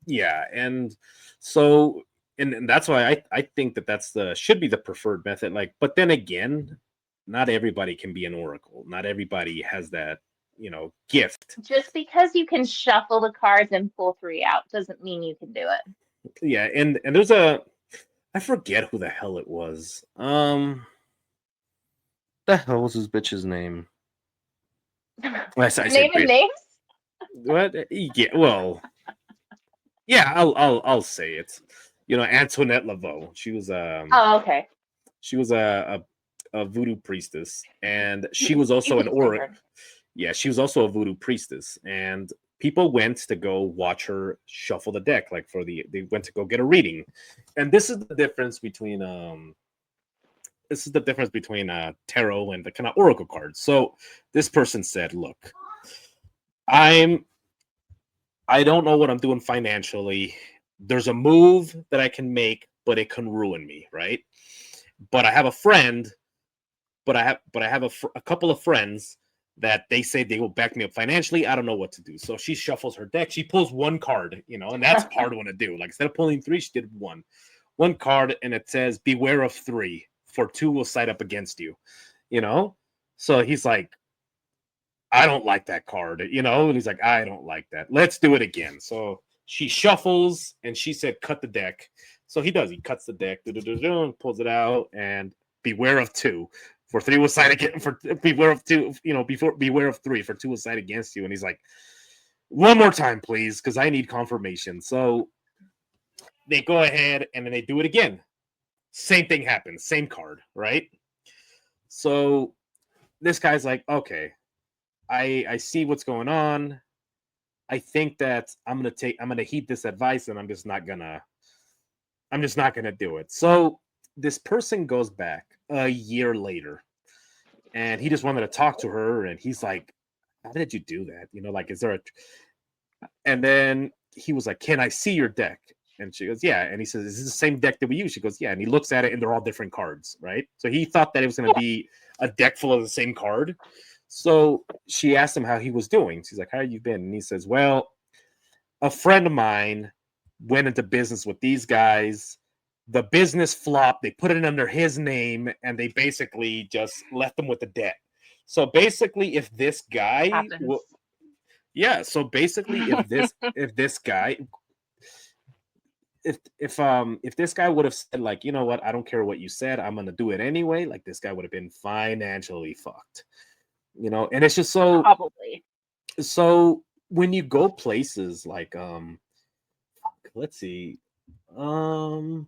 yeah. And so, and that's why I think that that's the should be the preferred method. Like, but then again, not everybody can be an oracle. Not everybody has that gift. Just because you can shuffle the cards and pull three out doesn't mean you can do Yeah, and there's a, I forget who the hell it was. The hell was this bitch's name? it. I said Naming bitch. names? What? Yeah, well, yeah, I'll say it. Antoinette Laveau. Oh, okay. She was a voodoo priestess, and she was You also an can say oracle. her. Yeah, she was also a voodoo priestess, and people went to go watch her shuffle the deck, like they went to go get a reading. And this is the difference between tarot and the kind of oracle cards. So this person said, look, I'm I don't know what I'm doing financially. There's a move that I can make, but it can ruin me, right? But I have a friend, but I have a couple of friends that they say they will back me up financially. I don't know what to do. So she shuffles her deck. She pulls one card, and that's a hard one to do. Like, instead of pulling three, she did one card, and it says, "Beware of three, for two will side up against you." You know. So he's like, I don't like that card, and he's like, I don't like that. Let's do it again. So she shuffles, and she said, cut the deck. So he does. He cuts the deck, pulls it out, and beware of two. For three will side again. For beware of two, beware of three. For two will side against you. And he's like, one more time, please, because I need confirmation. So they go ahead, and then they do it again. Same thing happens. Same card, right? So this guy's like, okay, I see what's going on. I think that I'm gonna heed this advice, and I'm just not gonna do it. So this person goes back a year later, and he just wanted to talk to her, and he's like, how did you do that? Like, is there a, and then he was like, can I see your deck? And she goes, yeah. And he says, is this the same deck that we use? She goes, yeah. And he looks at it, and they're all different cards, right? So he thought that it was going to Yeah. be a deck full of the same card. So she asked him how he was doing. She's like, how have you been? And he says, well, a friend of mine went into business with these guys. The business flopped. They put it under his name, and they basically just left him with the debt. So basically, if this guy, Happens. yeah. So basically, if this guy, if this guy would have said, like, you know what, I don't care what you said, I'm gonna do it anyway. Like, this guy would have been financially fucked. And it's just Probably. so when you go places like let's see. Um,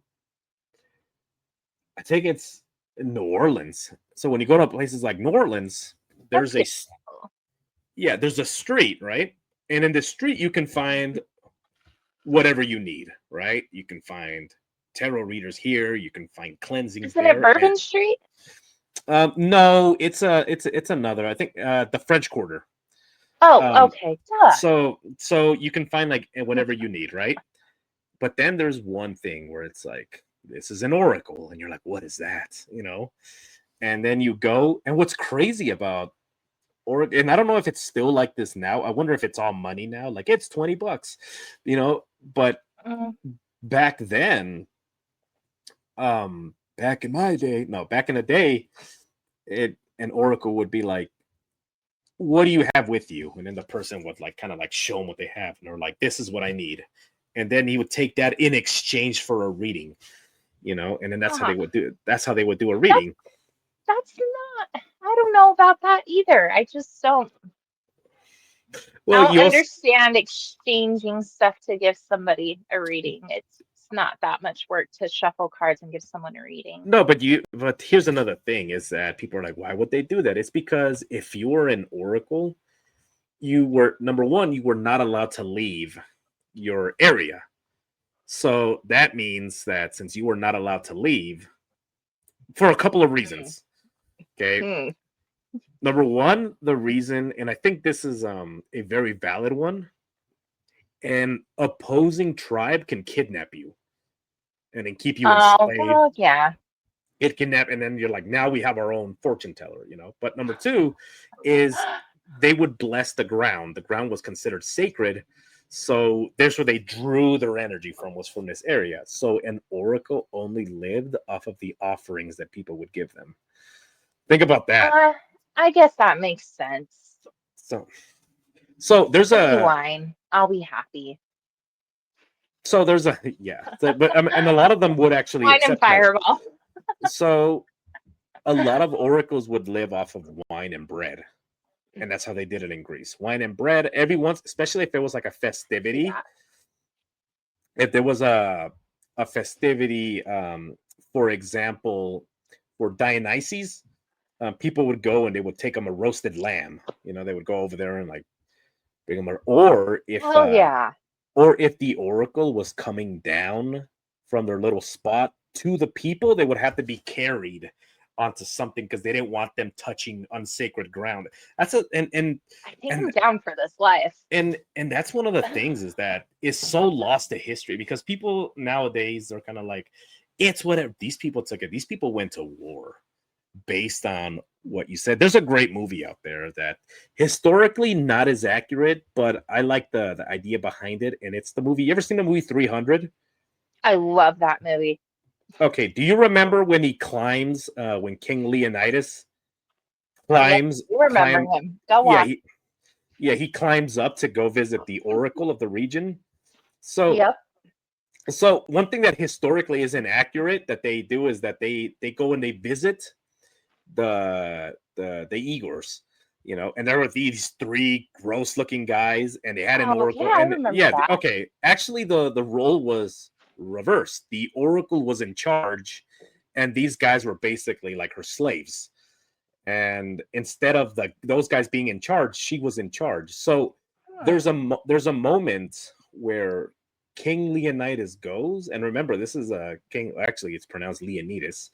I think it's in New Orleans. So when you go to places like New Orleans, That's there's a good. s- yeah, there's a street, right? And in the street you can find whatever you need, right? You can find tarot readers here. You can find cleansings Isn't it there. Bourbon Street? No, it's another. I think the French Quarter. Oh, Um, okay. Duh. so you can find like whatever you need, right? But then there's one thing where it's like this is an oracle, and you're like, what is that? And then you go, and what's crazy about oracle, and I don't know if it's still like this now. I wonder if it's all money now. Like it's $20, But Mm. back then, back in my day, no, back in the day, an oracle would be like, what do you have with you? And then the person would like kind of like show them what they have, and they're like, this is what I need. And then he would take that in exchange for a reading, and then that's how Uh-huh. they would do a reading. That's not, I don't know about that either. I just don't. Well, I'll you also, understand exchanging stuff to give somebody a reading. It's not that much work to shuffle cards and give someone a reading. no, but here's another thing is that people are like, why would they do that? It's because if you were an oracle, you were number one, you were not allowed to leave your area. So that means that since you were not allowed to leave for a couple of reasons, okay. Hmm. Number one, the reason, and I think this is a very valid one, an opposing tribe can kidnap you and then keep you Oh, enslaved. well, yeah. It kidnap, and then you're like, now we have our own fortune teller, But number two is they would bless the ground. The ground was considered sacred. So there's where they drew their energy from, was from this area. So an oracle only lived off of the offerings that people would give them. Think about that. I guess that makes sense. So there's Give me a wine. I'll be happy. so there's a yeah, but and a lot of them would actually Wine and accept that. Fireball. So a lot of oracles would live off of wine and bread, and that's how they did it in Greece. Wine and bread every once, especially if it was like a festivity. Yeah. If there was a festivity, for example, for Dionysus, people would go and they would take them a roasted lamb. They would go over there and like bring them, or Oh, yeah. if the oracle was coming down from their little spot to the people, they would have to be carried onto something because they didn't want them touching unsacred ground. That's I think I'm down for this life. and that's one of the things is that is so lost to history because people nowadays are kind of like, it's whatever. These people took it. These people went to war based on what you said. There's a great movie out there that historically not as accurate, but I like the idea behind it. And it's the movie. You ever seen the movie 300? I love that movie. Okay. Do you remember when he climbs, when King Leonidas climbs? You remember him. Go on. He climbs up to go visit the oracle of the region. So, Yep. so one thing that historically isn't accurate that they do is that they go and they visit the Igors, and there were these three gross looking guys, and they had an oracle. Yeah, I And remember yeah, that. okay. Actually, the role was reversed. The oracle was in charge, and these guys were basically like her slaves. And instead of those guys being in charge, she was in charge. So there's a moment where King Leonidas goes, and remember, this is a king. Actually, it's pronounced Leonidas.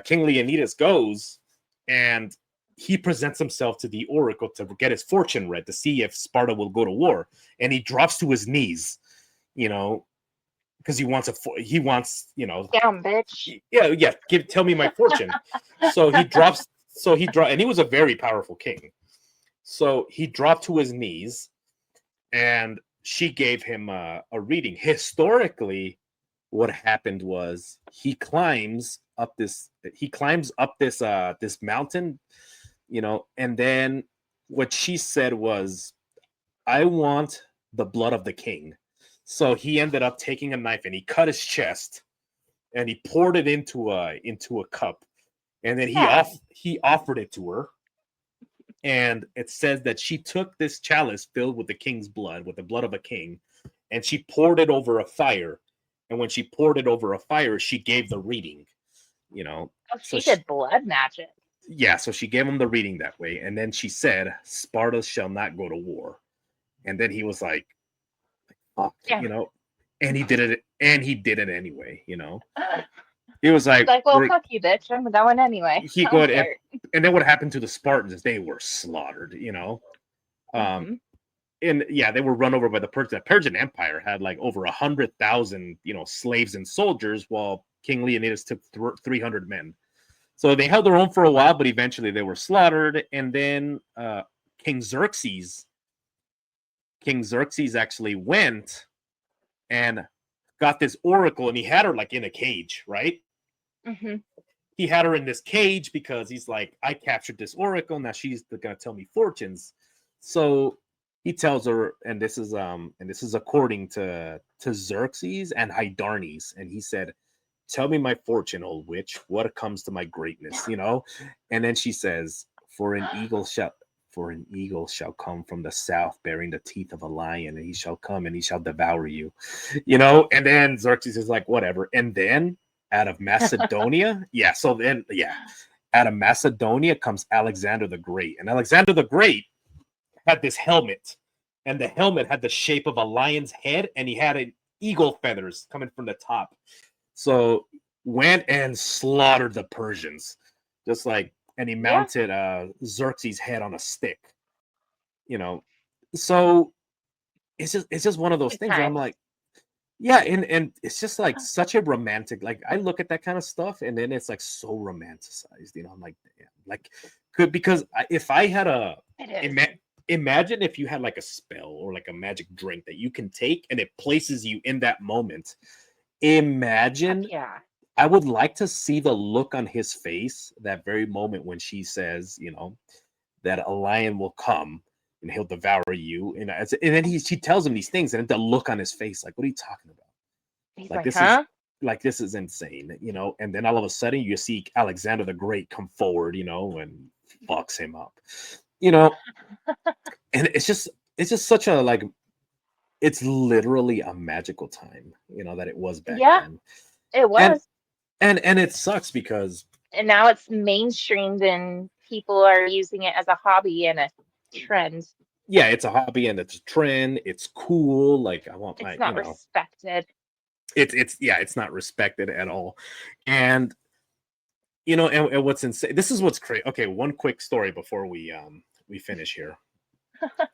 King Leonidas goes, and he presents himself to the oracle to get his fortune read to see if Sparta will go to war. And he drops to his knees, because he wants Down, bitch. yeah. Tell me my fortune. So he drops. And he was a very powerful king. So he dropped to his knees, and she gave him a reading. Historically, what happened was he climbs up this this mountain, and then what she said was, I want the blood of the king. So he ended up taking a knife and he cut his chest and he poured it into a cup, and then he offered it to her. And it says that she took this chalice filled with the king's blood, with the blood of a king, and she poured it over a fire. And when she poured it over a fire, she gave the reading, Oh, she did blood magic. Yeah, so she gave him the reading that way. And then she said, Sparta shall not go to war. And then he was like, fuck, Yeah. and he did it, and he did it anyway. He was like, Like, well, fuck you, bitch. I'm going anyway. he I don't go care. and then what happened to the Spartans is they were slaughtered. Um, Hmm. and yeah, they were run over by the Persians. The Persian Empire had like over 100,000, slaves and soldiers, while King Leonidas took 300 men. So they held their own for a while, but eventually they were slaughtered. And then King Xerxes, King Xerxes actually went and got this oracle, and he had her like in a cage, right? Hmm. He had her in this cage because he's like, I captured this oracle, now she's gonna tell me fortunes. So he tells her, and this is according to Xerxes and Hydarnes, and he said, tell me my fortune, old witch, what comes to my greatness. And then she says, for an eagle shall come from the south, bearing the teeth of a lion, and he shall come and he shall devour you. And then Xerxes is like, whatever. And then out of Macedonia, out of Macedonia comes Alexander the Great. And Alexander the Great had this helmet, and the helmet had the shape of a lion's head, and he had an eagle feathers coming from the top. So went and slaughtered the Persians, just like, and he Yeah. mounted Xerxes' head on a stick. So it's just one of those Good things where I'm times. like, yeah, and it's just like such a romantic. Like I look at that kind of stuff, and then it's like so romanticized. I'm like, damn, like, because if I had It is. imagine if you had like a spell or like a magic drink that you can take and it places you in that moment. Fuck Imagine, yeah. I would like to see the look on his face that very moment when she says, that a lion will come and he'll devour you. And then she tells him these things, and the look on his face, like, what are you talking about? He's Like, like, huh? this is insane. And then all of a sudden you see Alexander the Great come forward, and fucks him up. You know, and it's just such a like it's literally a magical time, that it was back Yeah, then. it And was. and it sucks because And now it's mainstreamed and people are using it as a hobby and a trend. yeah, it's a hobby and it's a trend. It's cool. Like I want It's my, not respected. it's not respected at all. And what's insane. This is what's crazy. Okay, one quick story before we finish here.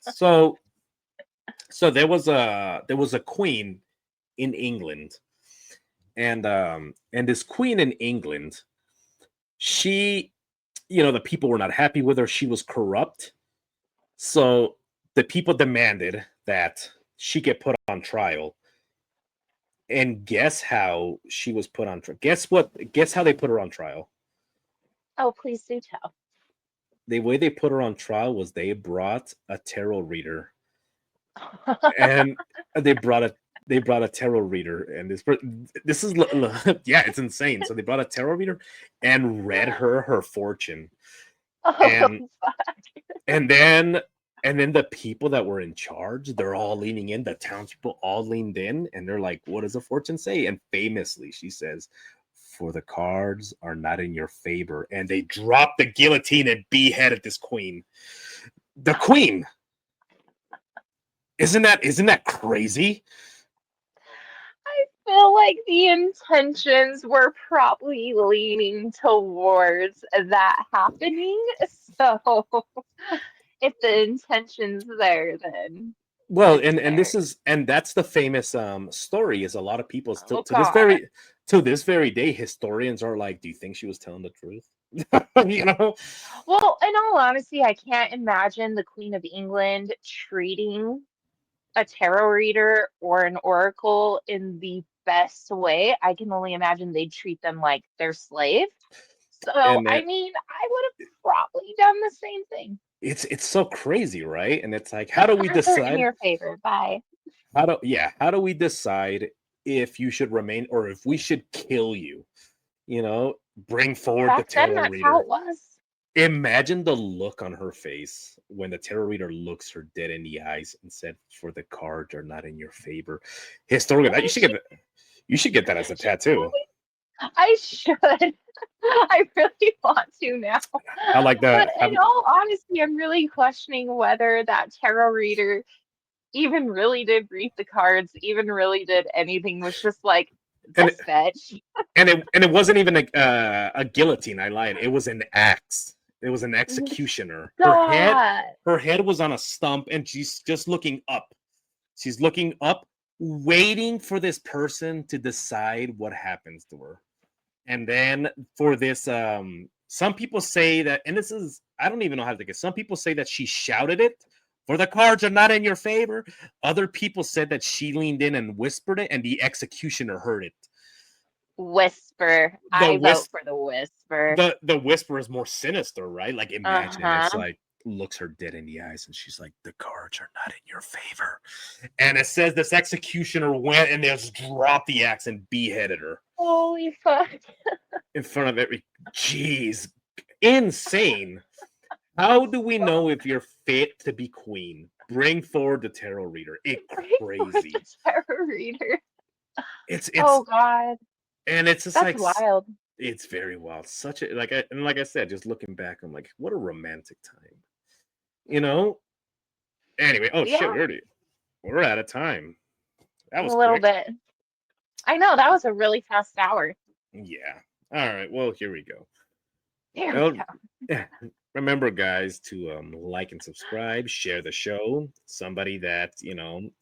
So there was a queen in England, and this queen in England, she, the people were not happy with her. She was corrupt. So the people demanded that she get put on trial. And guess how she was put on trial? Guess what? Guess how they put her on trial? Oh, please do tell. The way they put her on trial was they brought a tarot reader, and they brought a tarot reader, and this is yeah, it's insane. So they brought a tarot reader and read her fortune, Oh, and fuck. and then and then the people that were in charge, they're all leaning in. The townspeople all leaned in, and they're like, "What does the fortune say?" And famously, she says, "For the cards are not in your favor." And they dropped the guillotine and beheaded this queen. The queen. Isn't that crazy? I feel like the intentions were probably leaning towards that happening. So if the intention's there, then Well, it's and there. that's the famous story. Is a lot of people still Oh God. to this very day, historians are like, "Do you think she was telling the truth?" you know? Well, in all honesty, I can't imagine the Queen of England treating a tarot reader or an oracle in the best way. I can only imagine they'd treat them like their slave. So, And I then mean, I would have probably done the same thing. it's so crazy, right? And it's like, how do we Cards are in decide? your favor. Bye. How do we decide if you should remain or if we should kill you? Bring forward the Back then, tarot that's how reader. it was. Imagine the look on her face when the tarot reader looks her dead in the eyes and said, "For the cards are not in your favor." Historical. That you And should get. You should get that as a she tattoo. I should. I really want to now. I like But that. in all honesty, I'm really questioning whether that tarot reader even really did read the cards, even really did anything, was just like, And this bitch. it wasn't even a guillotine. I lied. It was an axe. It was an executioner. God. Her head was on a stump, and she's just looking up. She's looking up, waiting for this person to decide what happens to her. And then for this, some people say that, and this is, I don't even know how to take it. Some people say that she shouted it, for the cards are not in your favor. Other people said that she leaned in and whispered it, and the executioner heard it. Whisper. The I vote for the whisper. the whisper is more sinister, right? Like imagine it's Uh-huh. like looks her dead in the eyes and she's like, the cards are not in your favor. And it says this executioner went and just dropped the axe and beheaded her Holy fuck. in front of every. Jeez, insane. How do we know if you're fit to be queen? Bring forward the tarot reader. It's crazy. The tarot reader. It's Oh God. and it's just That's like wild. it's very wild. Such a like I said, just looking back, I'm like, what a romantic time. You know? Anyway, oh shit, Yeah, we're out of time. That a was little quick. bit. I know that was a really fast hour. Yeah. All right. Well, here we go. There Well, we go. remember, guys, to like and subscribe, share the show. Somebody that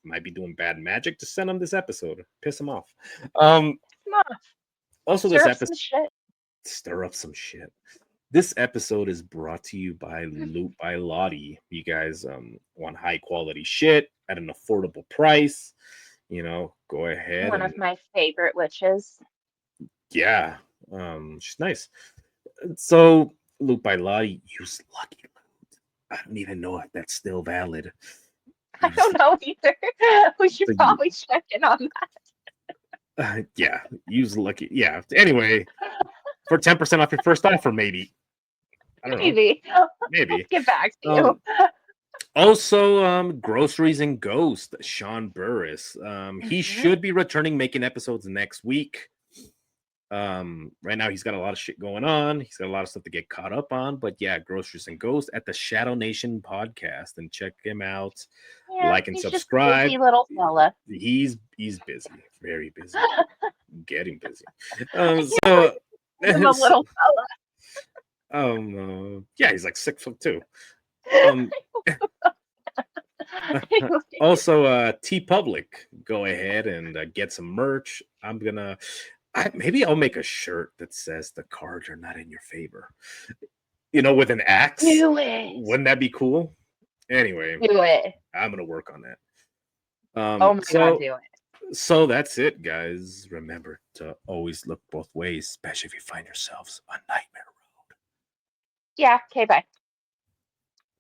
might be doing bad magic, just send them this episode. Piss them off. Come on, Also, stir this up episode some shit. stir up some shit. This episode is brought to you by Loot by Lottie. You guys want high quality shit at an affordable price, go ahead One and of my favorite witches. yeah, she's nice. So Loot by Lottie, use Lucky Loot. I don't even know if that's still valid. I don't know either. We should So probably check in on yeah, use Lucky. Yeah. Anyway, for 10% off your first offer, maybe. I that. don't know. Maybe. Maybe. Let's get back to you. Also, Groceries and Ghost, Sean Burris. He Mhm. should be returning, making episodes next week. Right now he's got a lot of shit going on. He's got a lot of stuff to get caught up on. But yeah, Groceries and Ghost at the Shadow Nation podcast, and check him out. Yeah, Like and he's just a subscribe. busy little fella. He's busy, very busy, getting busy. Yeah, he's a little Yeah, he's like 6'2". fella. Also, T Public, go ahead and get some merch. Maybe I'll make a shirt that says the cards are not in your favor. With an axe. Do it. Wouldn't that be cool? Anyway, Do it. I'm gonna work on that. Oh my God, do it. So that's it, guys. Remember to always look both ways, especially if you find yourselves on Nightmare Road. Yeah, okay, bye.